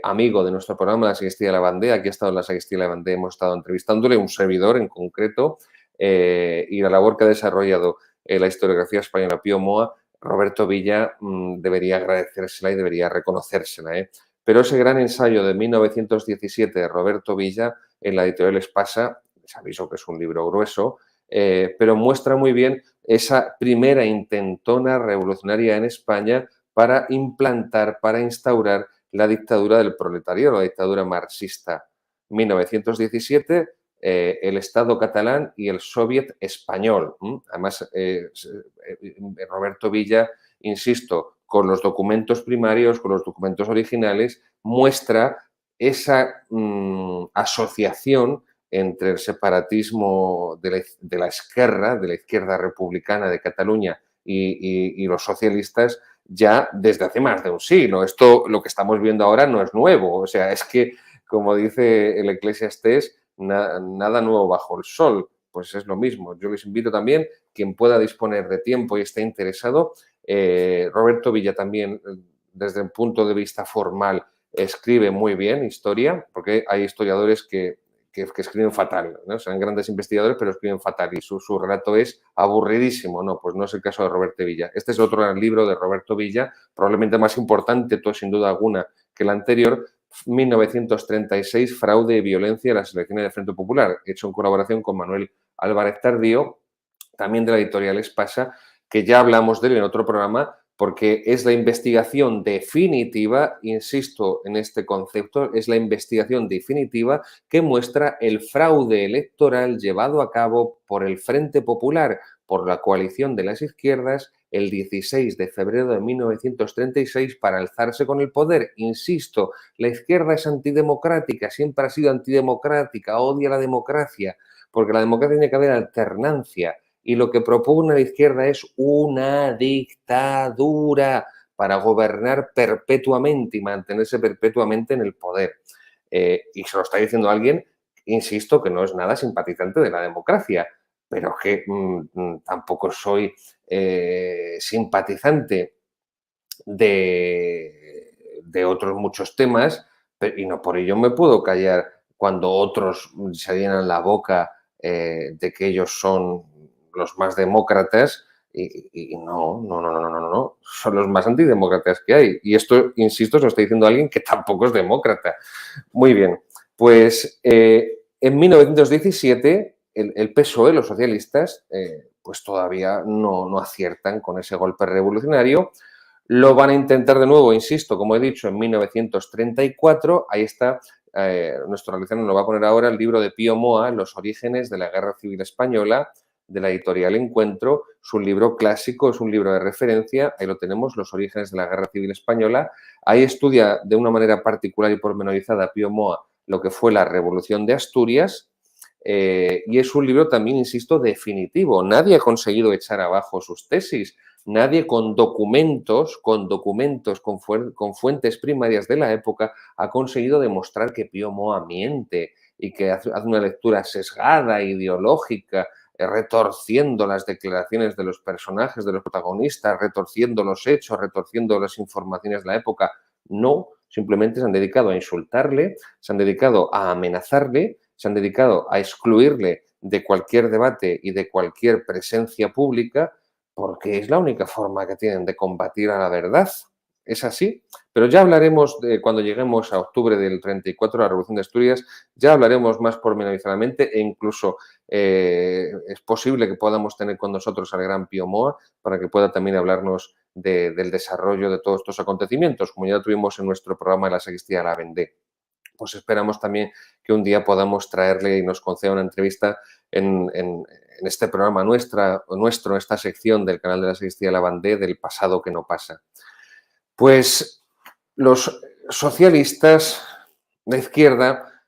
amigo de nuestro programa La Sacristía de la Bandera. Aquí ha estado en La Sacristía de la Bandera, hemos estado entrevistándole, un servidor en concreto, y la labor que ha desarrollado la historiografía española Pío Moa, Roberto Villa debería agradecérsela y debería reconocérsela. Pero ese gran ensayo de 1917 de Roberto Villa en la editorial Espasa, les aviso que es un libro grueso, pero muestra muy bien esa primera intentona revolucionaria en España para implantar, para instaurar la dictadura del proletariado, la dictadura marxista. 1917, el Estado catalán y el Soviet español. Además, Roberto Villa, insisto, con los documentos primarios, con los documentos originales, muestra esa asociación entre el separatismo de la izquierda republicana de Cataluña y los socialistas ya desde hace más de un siglo. Esto, lo que estamos viendo ahora, no es nuevo. O sea, es que, como dice el Eclesiastés, nada nuevo bajo el sol. Pues es lo mismo. Yo les invito también, quien pueda disponer de tiempo y esté interesado, Roberto Villa también, desde el punto de vista formal, escribe muy bien historia, porque hay historiadores que escriben fatal, ¿no? Son grandes investigadores, pero escriben fatal y su relato es aburridísimo. No, pues no es el caso de Roberto Villa. Este es otro gran libro de Roberto Villa, probablemente más importante, sin duda alguna, que el anterior, 1936, Fraude y violencia en las elecciones del Frente Popular, hecho en colaboración con Manuel Álvarez Tardío, también de la editorial Espasa, que ya hablamos de él en otro programa, porque es la investigación definitiva, insisto en este concepto, es la investigación definitiva que muestra el fraude electoral llevado a cabo por el Frente Popular, por la coalición de las izquierdas, el 16 de febrero de 1936 para alzarse con el poder. Insisto, la izquierda es antidemocrática, siempre ha sido antidemocrática, odia la democracia, porque la democracia tiene que haber alternancia. Y lo que propone la izquierda es una dictadura para gobernar perpetuamente y mantenerse perpetuamente en el poder. Y se lo está diciendo alguien, insisto, que no es nada simpatizante de la democracia, pero que tampoco soy simpatizante de otros muchos temas, y no por ello me puedo callar cuando otros se llenan la boca de que ellos son los más demócratas y no, son los más antidemócratas que hay. Y esto, insisto, se lo está diciendo alguien que tampoco es demócrata. Muy bien, pues en 1917 el PSOE, los socialistas, pues todavía no aciertan con ese golpe revolucionario. Lo van a intentar de nuevo, insisto, como he dicho, en 1934. Ahí está, nuestro realizador nos lo va a poner ahora, el libro de Pío Moa, Los orígenes de la Guerra Civil Española, de la editorial Encuentro. Es un libro clásico, es un libro de referencia. Ahí lo tenemos, Los orígenes de la Guerra Civil Española. Ahí estudia de una manera particular y pormenorizada Pío Moa lo que fue la Revolución de Asturias. Y es un libro también, insisto, definitivo. Nadie ha conseguido echar abajo sus tesis. Nadie con documentos, con fuentes primarias de la época, ha conseguido demostrar que Pío Moa miente y que hace una lectura sesgada, ideológica, retorciendo las declaraciones de los personajes, de los protagonistas, retorciendo los hechos, retorciendo las informaciones de la época. No, simplemente se han dedicado a insultarle, se han dedicado a amenazarle, se han dedicado a excluirle de cualquier debate y de cualquier presencia pública, porque es la única forma que tienen de combatir a la verdad. Es así. Pero ya hablaremos de cuando lleguemos a octubre del 34, la Revolución de Asturias, ya hablaremos más pormenorizadamente e incluso es posible que podamos tener con nosotros al gran Pío Moa para que pueda también hablarnos del desarrollo de todos estos acontecimientos, como ya tuvimos en nuestro programa de la Sacristía de la Vendée. Pues esperamos también que un día podamos traerle y nos conceda una entrevista en este programa nuestro, esta sección del canal de la Sacristía de la Vendée, del pasado que no pasa. Pues los socialistas, la izquierda,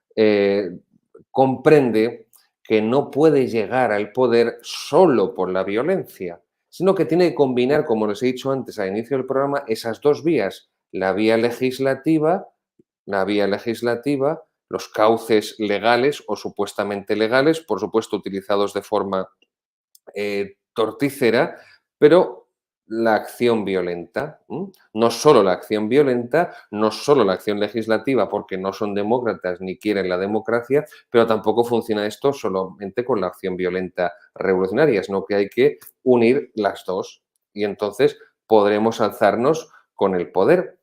comprende que no puede llegar al poder solo por la violencia, sino que tiene que combinar, como les he dicho antes al inicio del programa, esas dos vías, la vía legislativa, los cauces legales o supuestamente legales, por supuesto utilizados de forma torticera, pero la acción violenta. No solo la acción violenta, no solo la acción legislativa, porque no son demócratas ni quieren la democracia, pero tampoco funciona esto solamente con la acción violenta revolucionaria, sino que hay que unir las dos y entonces podremos alzarnos con el poder.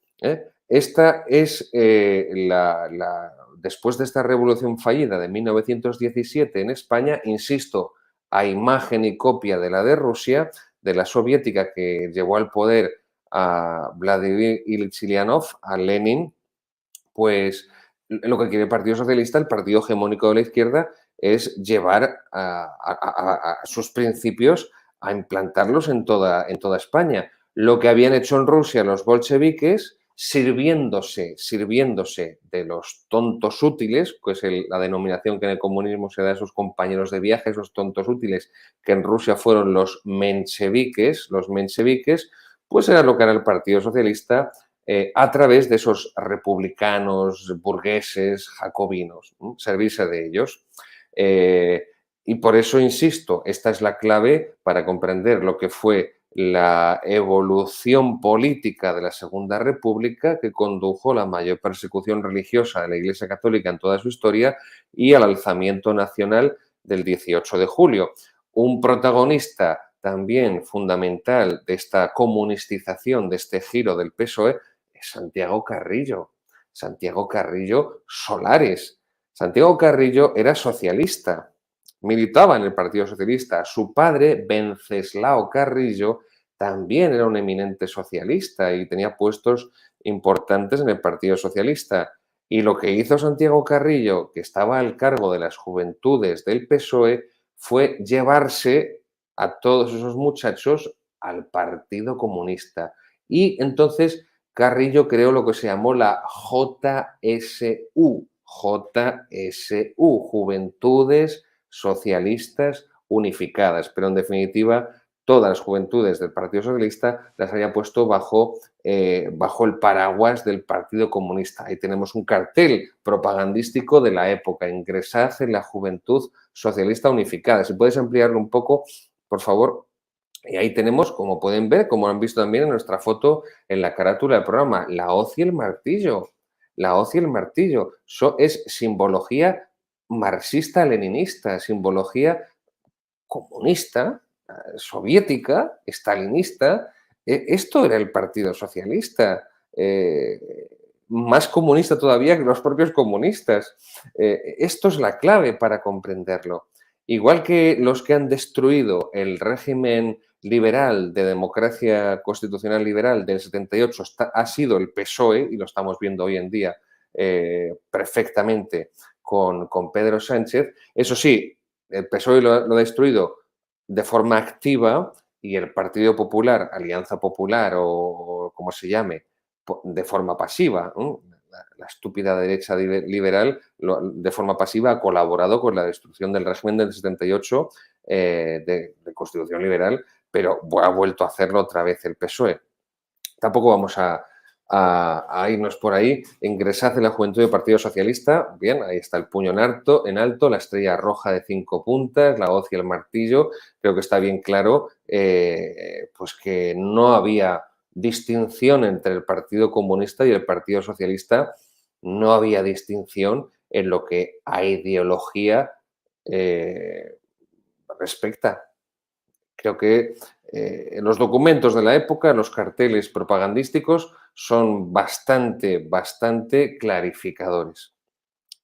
Esta es después de esta revolución fallida de 1917 en España, insisto, a imagen y copia de la de Rusia, de la soviética que llevó al poder a Vladimir Ilich Ulyanov, a Lenin, pues lo que quiere el Partido Socialista, el partido hegemónico de la izquierda, es llevar a sus principios a implantarlos en toda España. Lo que habían hecho en Rusia los bolcheviques, sirviéndose de los tontos útiles, que es la denominación que en el comunismo se da a sus compañeros de viaje, esos tontos útiles, que en Rusia fueron los mencheviques, pues era lo que era el Partido Socialista a través de esos republicanos, burgueses, jacobinos, servirse de ellos. Y por eso, insisto, esta es la clave para comprender lo que fue la evolución política de la Segunda República que condujo a la mayor persecución religiosa de la Iglesia Católica en toda su historia y al alzamiento nacional del 18 de julio. Un protagonista también fundamental de esta comunistización, de este giro del PSOE, es Santiago Carrillo. Santiago Carrillo Solares. Santiago Carrillo era socialista, militaba en el Partido Socialista. Su padre, Venceslao Carrillo, también era un eminente socialista y tenía puestos importantes en el Partido Socialista. Y lo que hizo Santiago Carrillo, que estaba al cargo de las juventudes del PSOE, fue llevarse a todos esos muchachos al Partido Comunista. Y entonces Carrillo creó lo que se llamó la JSU, Juventudes Socialistas Unificadas, pero en definitiva todas las juventudes del Partido Socialista las había puesto bajo el paraguas del Partido Comunista. Ahí tenemos un cartel propagandístico de la época, ingresad en la Juventud Socialista Unificada. Si puedes ampliarlo un poco, por favor. Y ahí tenemos, como pueden ver, como han visto también en nuestra foto en la carátula del programa, la hoz y el martillo. La hoz y el martillo. Es simbología marxista-leninista, simbología comunista, soviética, stalinista. Esto era el Partido Socialista. Más comunista todavía que los propios comunistas. Esto es la clave para comprenderlo. Igual que los que han destruido el régimen liberal de democracia constitucional liberal del 78 ha sido el PSOE, y lo estamos viendo hoy en día perfectamente con Pedro Sánchez. Eso sí, el PSOE lo ha destruido de forma activa y el Partido Popular, Alianza Popular o como se llame, de forma pasiva. La estúpida derecha liberal de forma pasiva ha colaborado con la destrucción del régimen del 78 de Constitución Liberal, pero ha vuelto a hacerlo otra vez el PSOE. Tampoco vamos a irnos por ahí. Ingresad en la juventud del Partido Socialista. Bien, ahí está el puño en alto, la estrella roja de 5 puntas, la hoz y el martillo. Creo que está bien claro pues que no había distinción entre el Partido Comunista y el Partido Socialista, no había distinción en lo que a ideología respecta. Creo que los documentos de la época, los carteles propagandísticos son bastante clarificadores.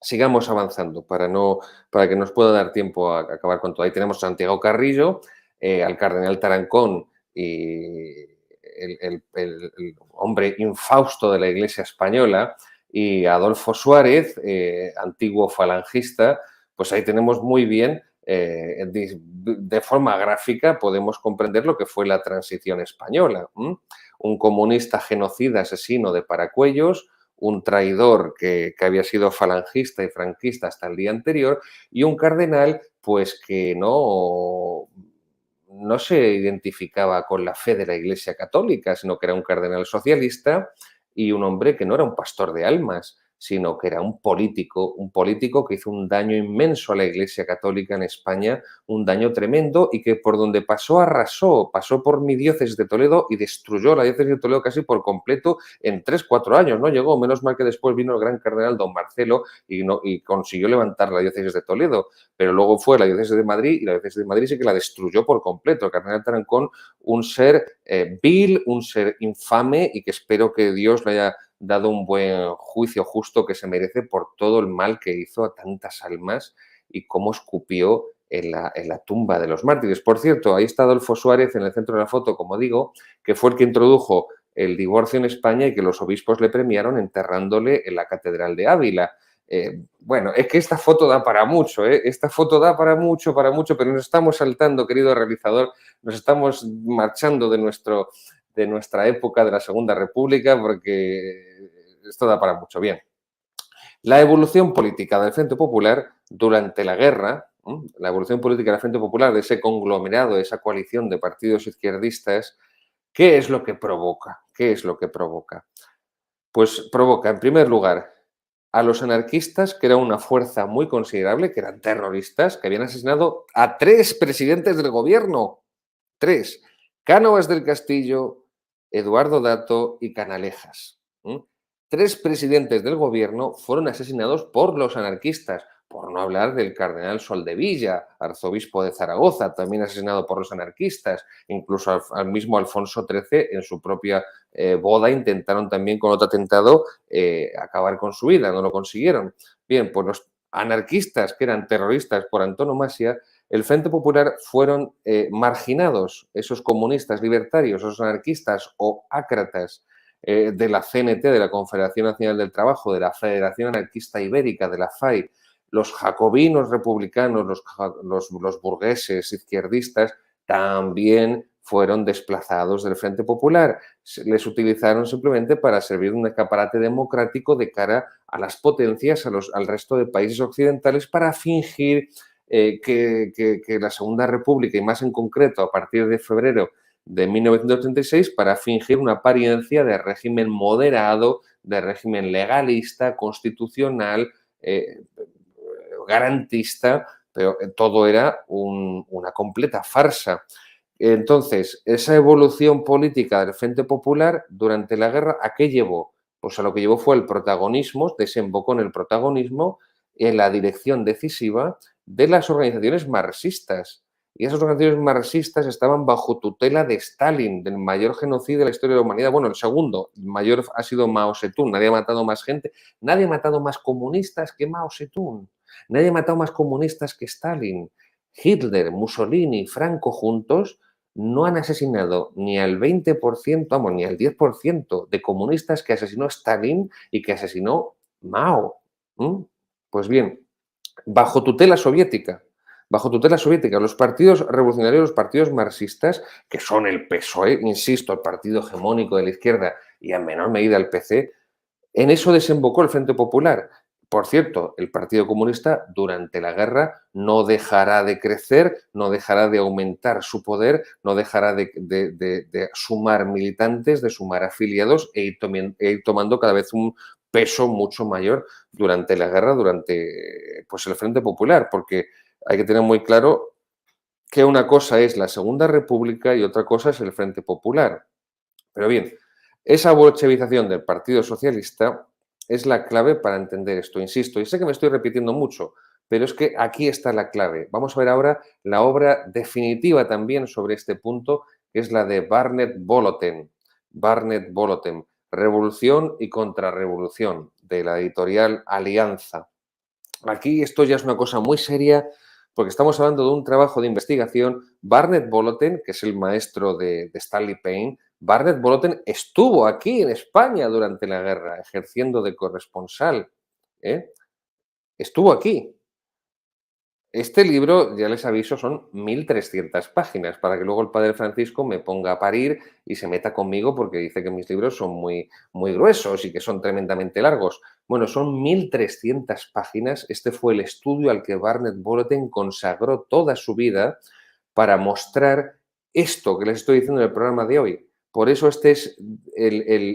Sigamos avanzando para que nos pueda dar tiempo a acabar con todo. Ahí tenemos a Santiago Carrillo, al cardenal Tarancón y el hombre infausto de la Iglesia española, y Adolfo Suárez, antiguo falangista. Pues ahí tenemos muy bien, de forma gráfica, podemos comprender lo que fue la transición española. Un comunista genocida, asesino de Paracuellos, un traidor que había sido falangista y franquista hasta el día anterior, y un cardenal pues que no se identificaba con la fe de la Iglesia Católica, sino que era un cardenal socialista y un hombre que no era un pastor de almas, sino que era un político que hizo un daño inmenso a la Iglesia Católica en España, un daño tremendo, y que por donde pasó arrasó, pasó por mi diócesis de Toledo y destruyó la diócesis de Toledo casi por completo en 3-4 años. No llegó, menos mal que después vino el gran cardenal don Marcelo y consiguió levantar la diócesis de Toledo, pero luego fue la diócesis de Madrid, y la diócesis de Madrid sí que la destruyó por completo. El cardenal Tarancón, un ser vil, un ser infame, y que espero que Dios le haya dado un buen juicio justo que se merece por todo el mal que hizo a tantas almas y cómo escupió en la tumba de los mártires. Por cierto, ahí está Adolfo Suárez en el centro de la foto, como digo, que fue el que introdujo el divorcio en España y que los obispos le premiaron enterrándole en la Catedral de Ávila. Bueno, es que esta foto da para mucho, esta foto da para mucho, pero nos estamos saltando, querido realizador, nos estamos marchando de nuestra época de la Segunda República, porque esto da para mucho. Bien, la evolución política del Frente Popular durante la guerra, la evolución política del Frente Popular, de ese conglomerado, de esa coalición de partidos izquierdistas, ¿qué es lo que provoca? ¿Qué es lo que provoca? Pues provoca, en primer lugar, a los anarquistas, que era una fuerza muy considerable, que eran terroristas, que habían asesinado a 3 presidentes del gobierno. 3. Cánovas del Castillo, Eduardo Dato y Canalejas. 3 presidentes del gobierno fueron asesinados por los anarquistas, por no hablar del cardenal Soldevilla, arzobispo de Zaragoza, también asesinado por los anarquistas. Incluso al mismo Alfonso XIII, en su propia boda, intentaron también con otro atentado acabar con su vida, no lo consiguieron. Bien, pues los anarquistas, que eran terroristas por antonomasia, el Frente Popular fueron marginados, esos comunistas libertarios, esos anarquistas o ácratas de la CNT, de la Confederación Nacional del Trabajo, de la Federación Anarquista Ibérica, de la FAI, los jacobinos republicanos, los burgueses izquierdistas, también fueron desplazados del Frente Popular. Les utilizaron simplemente para servir de un escaparate democrático de cara a las potencias, al resto de países occidentales, para fingir que la Segunda República, y más en concreto a partir de febrero de 1936, para fingir una apariencia de régimen moderado, de régimen legalista, constitucional, garantista, pero todo era una completa farsa. Entonces, esa evolución política del Frente Popular durante la guerra, ¿a qué llevó? Pues a lo que llevó fue el protagonismo, desembocó en el protagonismo, en la dirección decisiva de las organizaciones marxistas. Y esas organizaciones marxistas estaban bajo tutela de Stalin, del mayor genocidio de la historia de la humanidad. Bueno, el segundo, el mayor ha sido Mao Zedong. Nadie ha matado más gente, nadie ha matado más comunistas que Mao Zedong. Nadie ha matado más comunistas que Stalin. Hitler, Mussolini, Franco juntos no han asesinado ni al 20%, vamos, ni al 10% de comunistas que asesinó Stalin y que asesinó Mao. Pues bien, bajo tutela soviética, los partidos revolucionarios, los partidos marxistas, que son el PSOE, insisto, el partido hegemónico de la izquierda, y en menor medida el PC, en eso desembocó el Frente Popular. Por cierto, el Partido Comunista durante la guerra no dejará de crecer, no dejará de aumentar su poder, no dejará de sumar militantes, de sumar afiliados e ir tomando cada vez un peso mucho mayor durante la guerra, durante pues, el Frente Popular, porque hay que tener muy claro que una cosa es la Segunda República y otra cosa es el Frente Popular. Pero bien, Esa bolchevización del Partido Socialista es la clave para entender esto, insisto, y sé que me estoy repitiendo mucho, pero es que aquí está la clave. Vamos a ver ahora la obra definitiva también sobre este punto, que es la de Barnett Boloten. Barnett Boloten, Revolución y Contrarrevolución, de la editorial Alianza. Aquí esto ya es una cosa muy seria porque estamos hablando de un trabajo de investigación. Barnett Boloten, que es el maestro de Stanley Payne, Barnett Boloten estuvo aquí en España durante la guerra, ejerciendo de corresponsal. ¿Eh? Estuvo aquí. Este libro, ya les aviso, son 1.300 páginas para que luego el padre Francisco me ponga a parir y se meta conmigo porque dice que mis libros son muy, muy gruesos y que son tremendamente largos. Bueno, son 1.300 páginas. Este fue el estudio al que Barnett Boloten consagró toda su vida para mostrar esto que les estoy diciendo en el programa de hoy. Por eso este es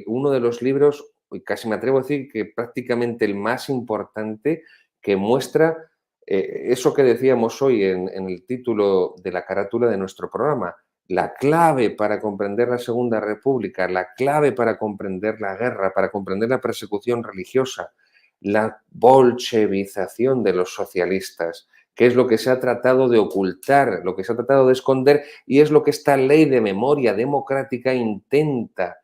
uno de los libros, y casi me atrevo a decir que prácticamente el más importante, que muestra eso que decíamos hoy en el título de la carátula de nuestro programa, la clave para comprender la Segunda República, la clave para comprender la guerra, para comprender la persecución religiosa, la bolchevización de los socialistas, que es lo que se ha tratado de ocultar, lo que se ha tratado de esconder y es lo que esta ley de memoria democrática intenta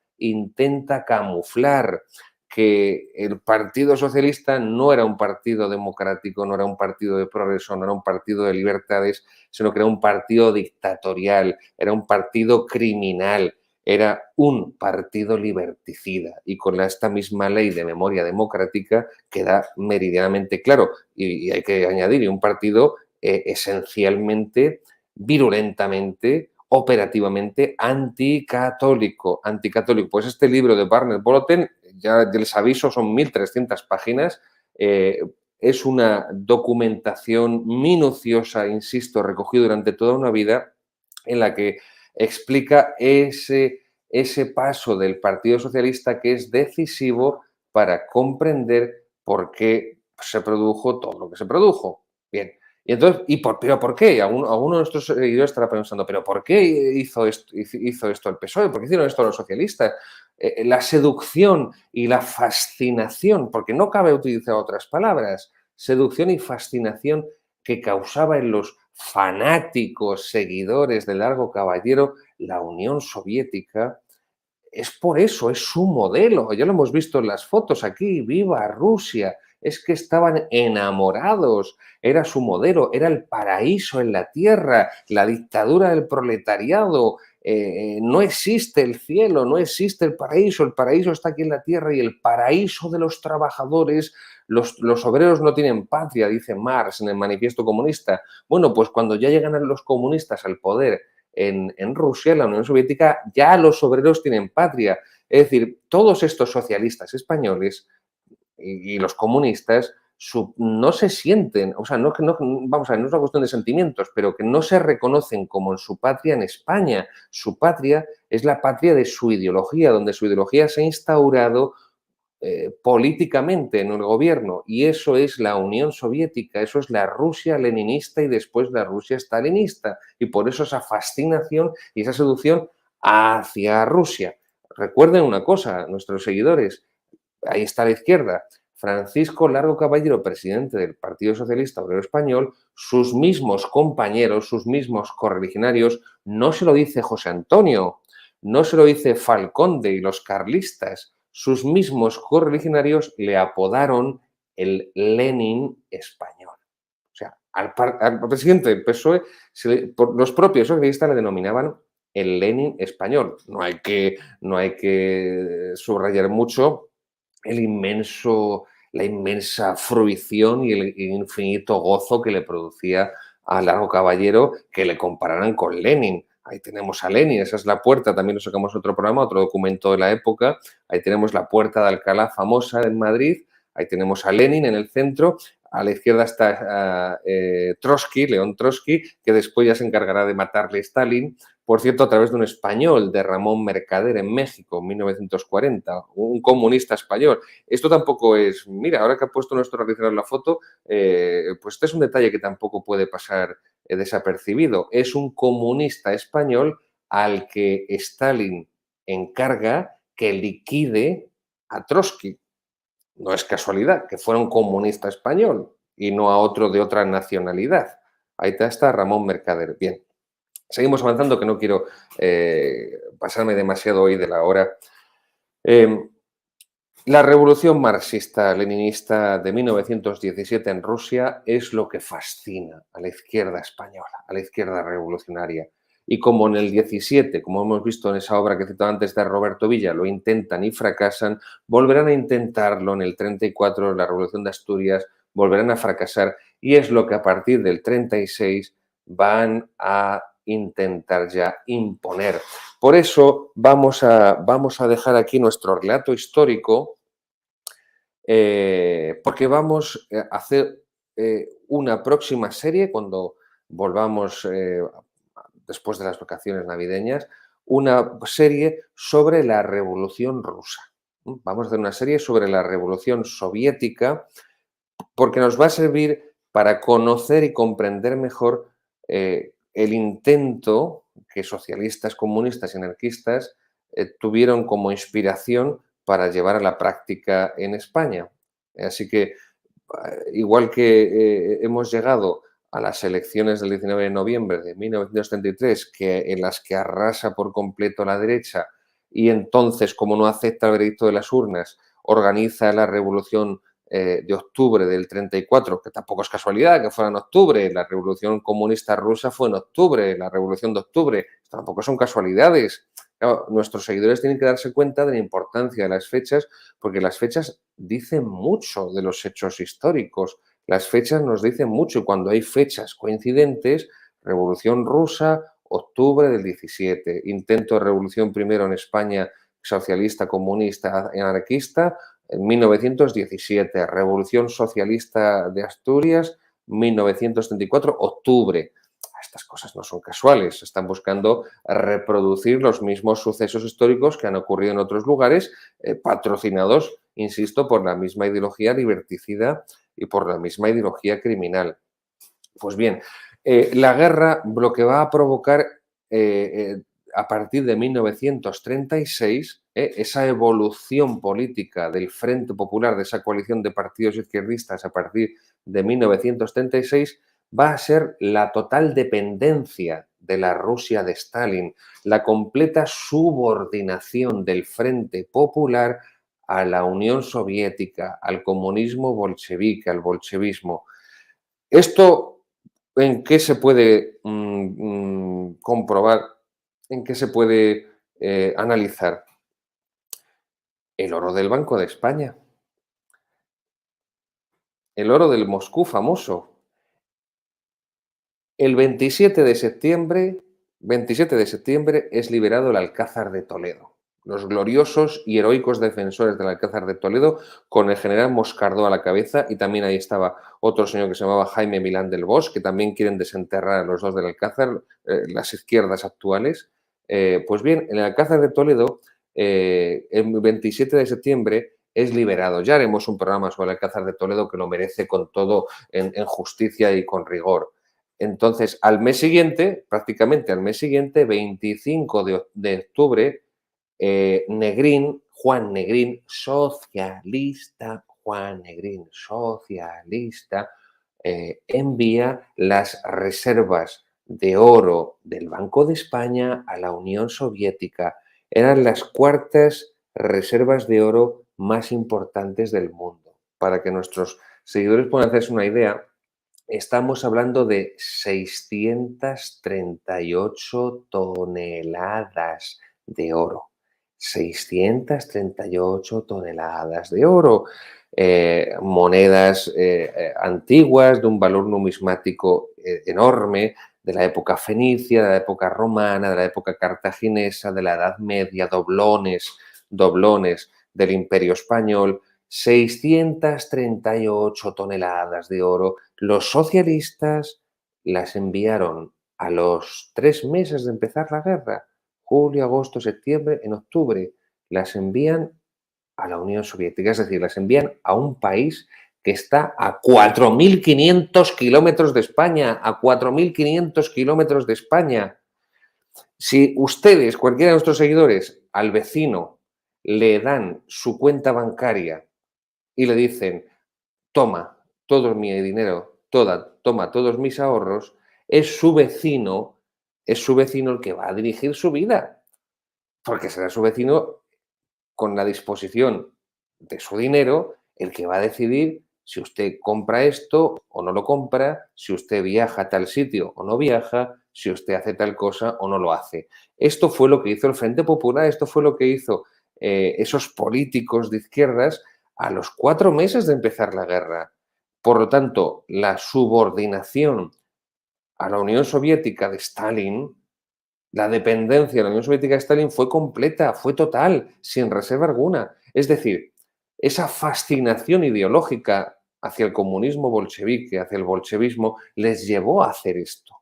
camuflar, que el Partido Socialista no era un partido democrático, no era un partido de progreso, no era un partido de libertades, sino que era un partido dictatorial, era un partido criminal, era un partido liberticida. Y con esta misma ley de memoria democrática queda meridianamente claro. Y hay que añadir, un partido esencialmente, virulentamente, operativamente anticatólico. Anticatólico. Pues este libro de Barnett Boloten, ya les aviso, son 1.300 páginas. Es una documentación minuciosa, insisto, recogido durante toda una vida, en la que explica ese paso del Partido Socialista que es decisivo para comprender por qué se produjo todo lo que se produjo. Bien, y entonces, ¿pero por qué? Alguno de nuestros seguidores estará pensando, ¿pero por qué hizo esto el PSOE? ¿Por qué hicieron esto los socialistas? La seducción y la fascinación, porque no cabe utilizar otras palabras, seducción y fascinación que causaba en los fanáticos seguidores del Largo Caballero la Unión Soviética, es por eso, es su modelo. Ya lo hemos visto en las fotos aquí, viva Rusia. Es que estaban enamorados, era su modelo, era el paraíso en la tierra, la dictadura del proletariado. No existe el cielo, no existe el paraíso está aquí en la tierra y el paraíso de los trabajadores, los obreros no tienen patria, dice Marx en el Manifiesto Comunista. Bueno, pues cuando ya llegan los comunistas al poder en Rusia, en la Unión Soviética, ya los obreros tienen patria. Es decir, todos estos socialistas españoles y los comunistas no se sienten, o sea, vamos a ver, no es una cuestión de sentimientos, pero que no se reconocen como en su patria en España. Su patria es la patria de su ideología, donde su ideología se ha instaurado políticamente en el gobierno y eso es la Unión Soviética, eso es la Rusia leninista y después la Rusia stalinista y por eso esa fascinación y esa seducción hacia Rusia. Recuerden una cosa, nuestros seguidores, ahí está a la izquierda, Francisco Largo Caballero, presidente del Partido Socialista Obrero Español, sus mismos compañeros, sus mismos correligionarios, no se lo dice José Antonio, no se lo dice Falconde y los carlistas, sus mismos correligionarios le apodaron el Lenin español. O sea, al presidente del PSOE, los propios socialistas le denominaban el Lenin español. No hay que subrayar mucho la inmensa fruición y el infinito gozo que le producía a Largo Caballero que le compararan con Lenin. Ahí tenemos a Lenin, esa es la puerta, también lo sacamos en otro programa, otro documento de la época. Ahí tenemos la puerta de Alcalá famosa en Madrid, ahí tenemos a Lenin en el centro, a la izquierda está Trotsky, León Trotsky, que después ya se encargará de matarle Stalin, por cierto, a través de un español, de Ramón Mercader en México, en 1940, un comunista español. Esto tampoco es, mira, ahora que ha puesto nuestro realizador la foto, pues este es un detalle que tampoco puede pasar desapercibido. Es un comunista español al que Stalin encarga que liquide a Trotsky. No es casualidad que fuera un comunista español y no a otro de otra nacionalidad. Ahí está Ramón Mercader. Bien, seguimos avanzando, que no quiero pasarme demasiado hoy de la hora. La revolución marxista-leninista de 1917 en Rusia es lo que fascina a la izquierda española, a la izquierda revolucionaria. Y como en el 17, como hemos visto en esa obra que he citado antes de Roberto Villa, lo intentan y fracasan, volverán a intentarlo en el 34, la Revolución de Asturias, volverán a fracasar y es lo que a partir del 36 van a intentar ya imponer. Por eso vamos a dejar aquí nuestro relato histórico, porque vamos a hacer una próxima serie cuando volvamos después de las vacaciones navideñas, una serie sobre la Revolución Rusa. Vamos a hacer una serie sobre la Revolución Soviética porque nos va a servir para conocer y comprender mejor el intento que socialistas, comunistas y anarquistas tuvieron como inspiración para llevar a la práctica en España. Así que, igual que hemos llegado a las elecciones del 19 de noviembre de 1933, en las que arrasa por completo la derecha y entonces, como no acepta el veredicto de las urnas, organiza la revolución de octubre del 34, que tampoco es casualidad que fuera en octubre, la revolución comunista rusa fue en octubre, la revolución de octubre, tampoco son casualidades. Claro, nuestros seguidores tienen que darse cuenta de la importancia de las fechas, porque las fechas dicen mucho de los hechos históricos, las fechas nos dicen mucho y cuando hay fechas coincidentes, Revolución Rusa, octubre del 17, intento de revolución primero en España, socialista, comunista, anarquista, en 1917, Revolución Socialista de Asturias, 1934, octubre. Estas cosas no son casuales, están buscando reproducir los mismos sucesos históricos que han ocurrido en otros lugares, patrocinados, insisto, por la misma ideología liberticida y por la misma ideología criminal. Pues bien, la guerra lo que va a provocar a partir de 1936, esa evolución política del Frente Popular, de esa coalición de partidos izquierdistas a partir de 1936, va a ser la total dependencia de la Rusia de Stalin, la completa subordinación del Frente Popular a la Unión Soviética, al comunismo bolchevique, al bolchevismo. Esto, ¿en qué se puede comprobar? ¿En qué se puede analizar? El oro del Banco de España, el oro del Moscú famoso. El 27 de septiembre es liberado el Alcázar de Toledo. Los gloriosos y heroicos defensores del Alcázar de Toledo, con el general Moscardó a la cabeza, y también ahí estaba otro señor que se llamaba Jaime Milán del Bosch, que también quieren desenterrar a los dos del Alcázar, las izquierdas actuales. Pues bien, en el Alcázar de Toledo, el 27 de septiembre es liberado. Ya haremos un programa sobre el Alcázar de Toledo que lo merece con todo en justicia y con rigor. Entonces, al mes siguiente, prácticamente al mes siguiente, 25 de octubre, Juan Negrín, socialista, envía las reservas de oro del Banco de España a la Unión Soviética. Eran las cuartas reservas de oro más importantes del mundo. Para que nuestros seguidores puedan hacerse una idea, estamos hablando de 638 toneladas de oro. 638 toneladas de oro. Monedas antiguas de un valor numismático enorme, de la época fenicia, de la época romana, de la época cartaginesa, de la Edad Media, doblones del Imperio Español. 638 toneladas de oro. Los socialistas las enviaron a los 3 meses de empezar la guerra, julio, agosto, septiembre, en octubre, las envían a la Unión Soviética, es decir, las envían a un país que está a 4.500 kilómetros de España, a 4.500 kilómetros de España. Si ustedes, cualquiera de nuestros seguidores, al vecino, le dan su cuenta bancaria y le dicen, toma todo mi dinero, toma todos mis ahorros, es su vecino el que va a dirigir su vida, porque será su vecino con la disposición de su dinero el que va a decidir si usted compra esto o no lo compra, si usted viaja a tal sitio o no viaja, si usted hace tal cosa o no lo hace. Esto fue lo que hizo el Frente Popular, esto fue lo que hizo esos políticos de izquierdas a los 4 meses de empezar la guerra. Por lo tanto, la subordinación a la Unión Soviética de Stalin, la dependencia de la Unión Soviética de Stalin fue completa, fue total, sin reserva alguna. Es decir, esa fascinación ideológica hacia el comunismo bolchevique, hacia el bolchevismo, les llevó a hacer esto.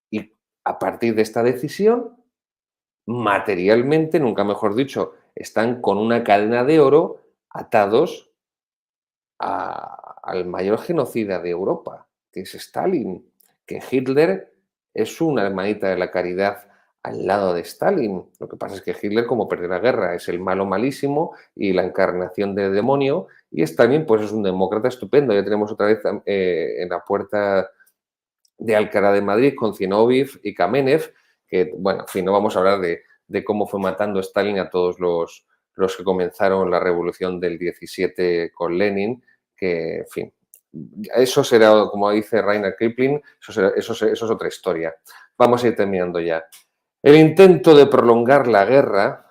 Y a partir de esta decisión, materialmente, nunca mejor dicho, están con una cadena de oro atados al mayor genocida de Europa, que es Stalin, que Hitler es una hermanita de la caridad al lado de Stalin. Lo que pasa es que Hitler, como perdió la guerra, es el malo malísimo y la encarnación del demonio, y Stalin pues es un demócrata estupendo. Ya tenemos otra vez en la puerta de Alcalá de Madrid con Zinoviev y Kamenev, que, bueno, en fin, no vamos a hablar de cómo fue matando Stalin a todos los que comenzaron la revolución del 17 con Lenin, que, en fin, eso será, como dice Rainer Kipling, eso es otra historia. Vamos a ir terminando ya. El intento de prolongar la guerra,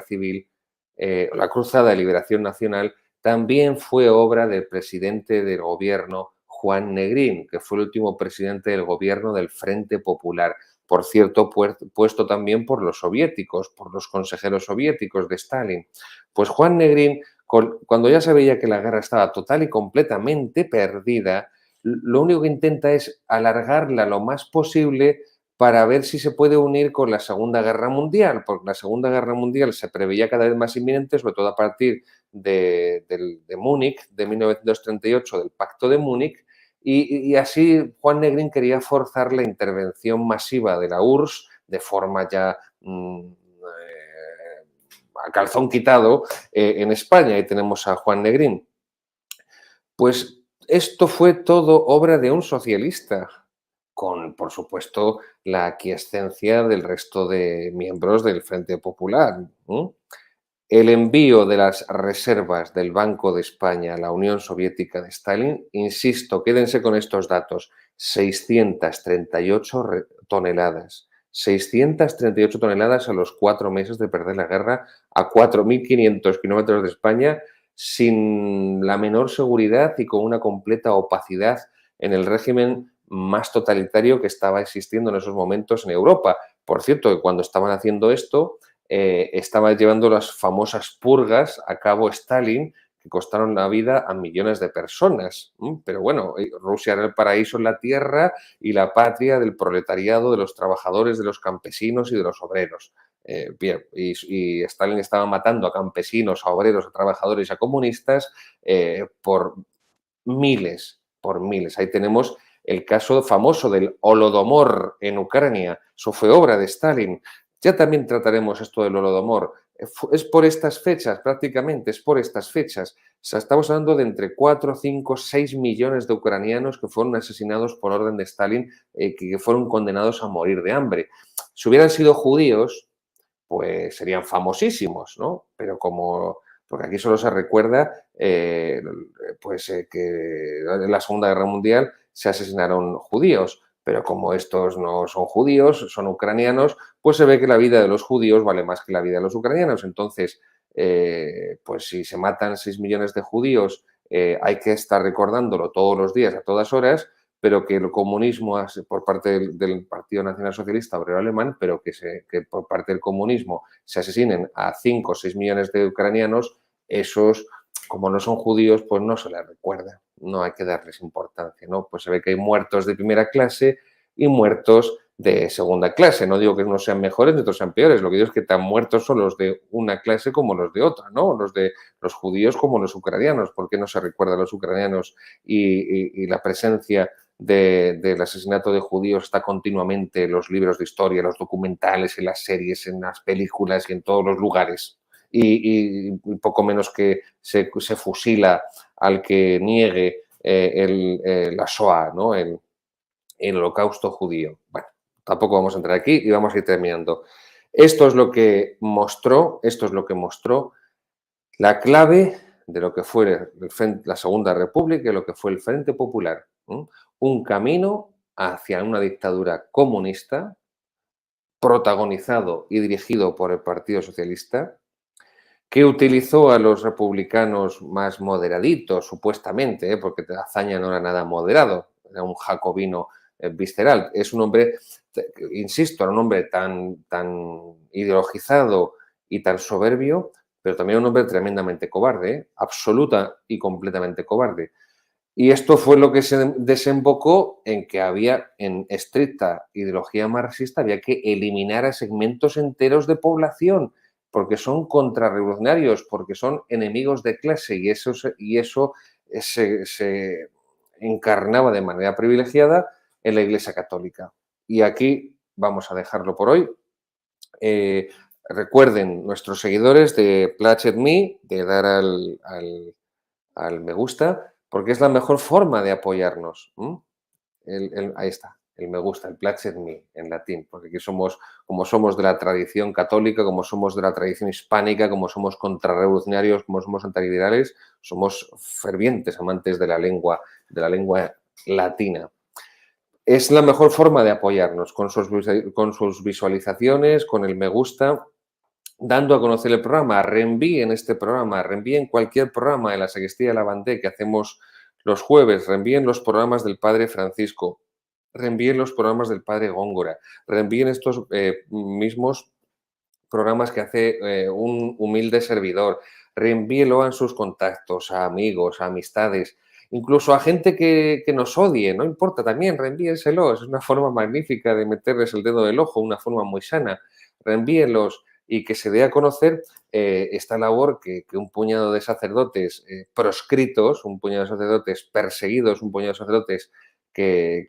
civil, la Cruzada de Liberación Nacional, también fue obra del presidente del gobierno, Juan Negrín, que fue el último presidente del gobierno del Frente Popular. Por cierto, puesto también por los soviéticos, por los consejeros soviéticos de Stalin. Pues Juan Negrín, cuando ya se veía que la guerra estaba total y completamente perdida, lo único que intenta es alargarla lo más posible para ver si se puede unir con la Segunda Guerra Mundial, porque la Segunda Guerra Mundial se preveía cada vez más inminente, sobre todo a partir de Múnich, de 1938, del Pacto de Múnich, y así Juan Negrín quería forzar la intervención masiva de la URSS de forma ya a calzón quitado en España, y tenemos a Juan Negrín. Pues esto fue todo obra de un socialista, con, por supuesto, la aquiescencia del resto de miembros del Frente Popular. El envío de las reservas del Banco de España a la Unión Soviética de Stalin, insisto, quédense con estos datos, 638 toneladas. 638 toneladas a los 4 meses de perder la guerra, a 4.500 kilómetros de España, sin la menor seguridad y con una completa opacidad en el régimen más totalitario que estaba existiendo en esos momentos en Europa. Por cierto, que cuando estaban haciendo esto, estaba llevando las famosas purgas a cabo Stalin, que costaron la vida a millones de personas. Pero bueno, Rusia era el paraíso en la tierra y la patria del proletariado, de los trabajadores, de los campesinos y de los obreros. Bien, y Stalin estaba matando a campesinos, a obreros, a trabajadores y a comunistas por miles, por miles. Ahí tenemos el caso famoso del Holodomor en Ucrania. Eso fue obra de Stalin. Ya también trataremos esto del Holodomor. Es por estas fechas, prácticamente, es por estas fechas. O sea, estamos hablando de entre 4, 5, 6 millones de ucranianos que fueron asesinados por orden de Stalin, que fueron condenados a morir de hambre. Si hubieran sido judíos, pues serían famosísimos, ¿no? Pero como, porque aquí solo se recuerda, que en la Segunda Guerra Mundial se asesinaron judíos, pero como estos no son judíos, son ucranianos, pues se ve que la vida de los judíos vale más que la vida de los ucranianos. Entonces, pues si se matan 6 millones de judíos, hay que estar recordándolo todos los días, a todas horas, pero que el comunismo por parte del Partido Nacional Socialista Obrero Alemán, pero que por parte del comunismo se asesinen a 5 o 6 millones de ucranianos, esos, como no son judíos, pues no se les recuerda, no hay que darles importancia, ¿no? Pues se ve que hay muertos de primera clase y muertos de segunda clase. No digo que unos sean mejores ni otros sean peores, lo que digo es que tan muertos son los de una clase como los de otra, ¿no? Los de los judíos como los ucranianos. ¿Por qué no se recuerda a los ucranianos y la presencia del asesinato de judíos está continuamente en los libros de historia, en los documentales, en las series, en las películas y en todos los lugares. Y poco menos que se fusila al que niegue la Shoah, ¿no? El holocausto judío. Bueno, tampoco vamos a entrar aquí y vamos a ir terminando. Esto es lo que mostró la clave de lo que fue la Segunda República y lo que fue el Frente Popular. Un camino hacia una dictadura comunista protagonizado y dirigido por el Partido Socialista, que utilizó a los republicanos más moderaditos, supuestamente, porque Azaña no era nada moderado, era un jacobino visceral. Es un hombre, insisto, era un hombre tan ideologizado y tan soberbio, pero también un hombre tremendamente cobarde, absoluta y completamente cobarde. Y esto fue lo que se desembocó en que había, en estricta ideología marxista, había que eliminar a segmentos enteros de población, porque son contrarrevolucionarios, porque son enemigos de clase, y eso se encarnaba de manera privilegiada en la Iglesia Católica. Y aquí vamos a dejarlo por hoy. Recuerden, nuestros seguidores, de Plachet Me, de dar al me gusta, porque es la mejor forma de apoyarnos. Ahí está, el me gusta, el placet me en latín, porque aquí como somos de la tradición católica, como somos de la tradición hispánica, como somos contrarrevolucionarios, como somos antiliberales, somos fervientes amantes de la lengua latina. Es la mejor forma de apoyarnos, con sus visualizaciones, con el me gusta, dando a conocer el programa. Reenvíen este programa, reenvíen cualquier programa de la Sacristía de la Bandé que hacemos los jueves, reenvíen los programas del Padre Francisco, reenvíen los programas del Padre Góngora, reenvíen estos mismos programas que hace un humilde servidor, reenvíelo a sus contactos, a amigos, a amistades, incluso a gente que nos odie, no importa, también reenvíenselo, es una forma magnífica de meterles el dedo del ojo, una forma muy sana, reenvíenlos y que se dé a conocer esta labor que un puñado de sacerdotes proscritos, un puñado de sacerdotes perseguidos, un puñado de sacerdotes que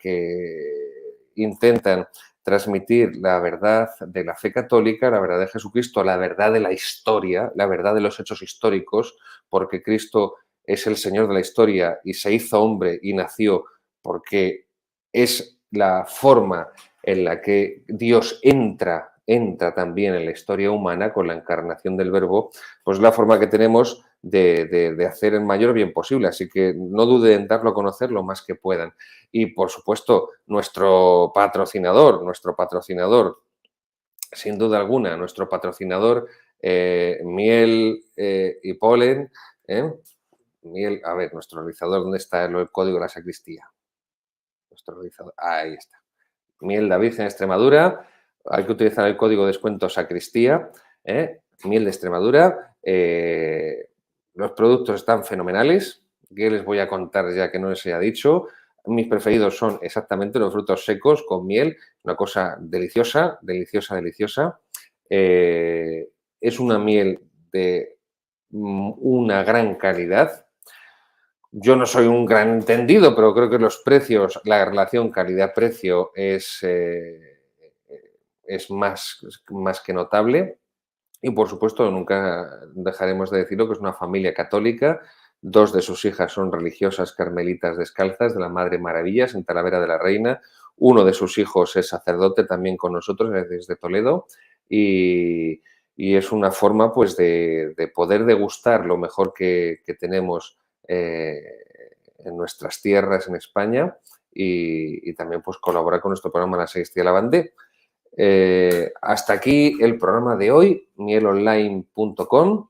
intentan transmitir la verdad de la fe católica, la verdad de Jesucristo, la verdad de la historia, la verdad de los hechos históricos, porque Cristo es el Señor de la historia y se hizo hombre y nació porque es la forma en la que Dios entra también en la historia humana con la encarnación del Verbo, pues la forma que tenemos de hacer el mayor bien posible. Así que no duden en darlo a conocer lo más que puedan. Y, por supuesto, nuestro patrocinador, sin duda alguna, nuestro patrocinador, Miel y Polen. Miel, a ver, nuestro realizador, ¿dónde está el código de la sacristía? Nuestro realizador, ahí está. Miel de Virgen Extremadura, hay que utilizar el código de descuento sacristía, Miel de Extremadura. Los productos están fenomenales. ¿Qué les voy a contar ya que no les haya dicho? Mis preferidos son exactamente los frutos secos con miel, una cosa deliciosa, deliciosa, deliciosa. Es una miel de una gran calidad. Yo no soy un gran entendido, pero creo que los precios, la relación calidad-precio es más que notable. Y, por supuesto, nunca dejaremos de decirlo que es una familia católica. 2 de sus hijas son religiosas carmelitas descalzas de la Madre Maravillas en Talavera de la Reina. Uno de sus hijos es sacerdote también con nosotros desde Toledo. Y es una forma, pues, de poder degustar lo mejor que tenemos en nuestras tierras en España y también, pues, colaborar con nuestro programa La Sacristía de la Bandé. Hasta aquí el programa de hoy, mielonline.com.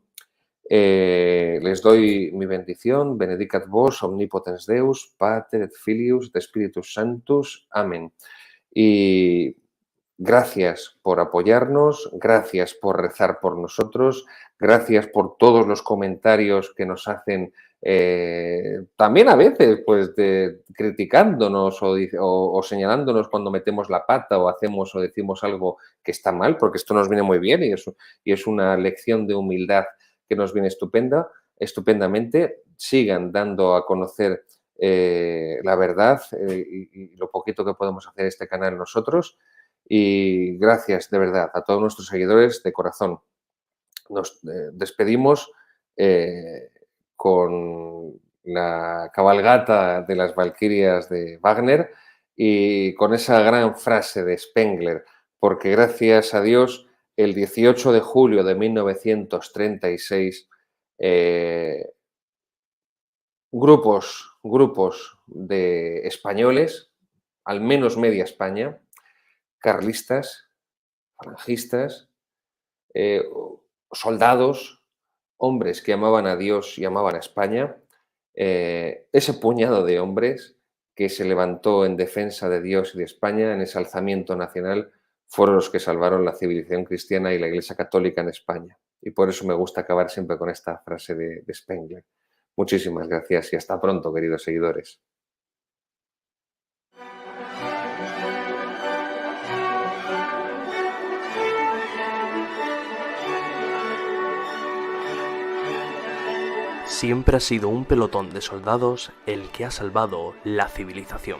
Les doy mi bendición, benedicat vos, omnipotens Deus, Pater et Filius, de Spiritus Sanctus. Amén. Y gracias por apoyarnos, gracias por rezar por nosotros, gracias por todos los comentarios que nos hacen, también a veces, pues, criticándonos o señalándonos cuando metemos la pata o hacemos o decimos algo que está mal, porque esto nos viene muy bien y es una lección de humildad que nos viene estupendamente. Sigan dando a conocer la verdad y lo poquito que podemos hacer este canal nosotros. Y gracias de verdad a todos nuestros seguidores de corazón. Nos despedimos con la cabalgata de las Valquirias de Wagner y con esa gran frase de Spengler, porque gracias a Dios, el 18 de julio de 1936, grupos de españoles, al menos media España, carlistas, falangistas, eh, soldados, hombres que amaban a Dios y amaban a España, ese puñado de hombres que se levantó en defensa de Dios y de España en ese alzamiento nacional fueron los que salvaron la civilización cristiana y la Iglesia Católica en España. Y por eso me gusta acabar siempre con esta frase de Spengler. Muchísimas gracias y hasta pronto, queridos seguidores. Siempre ha sido un pelotón de soldados el que ha salvado la civilización.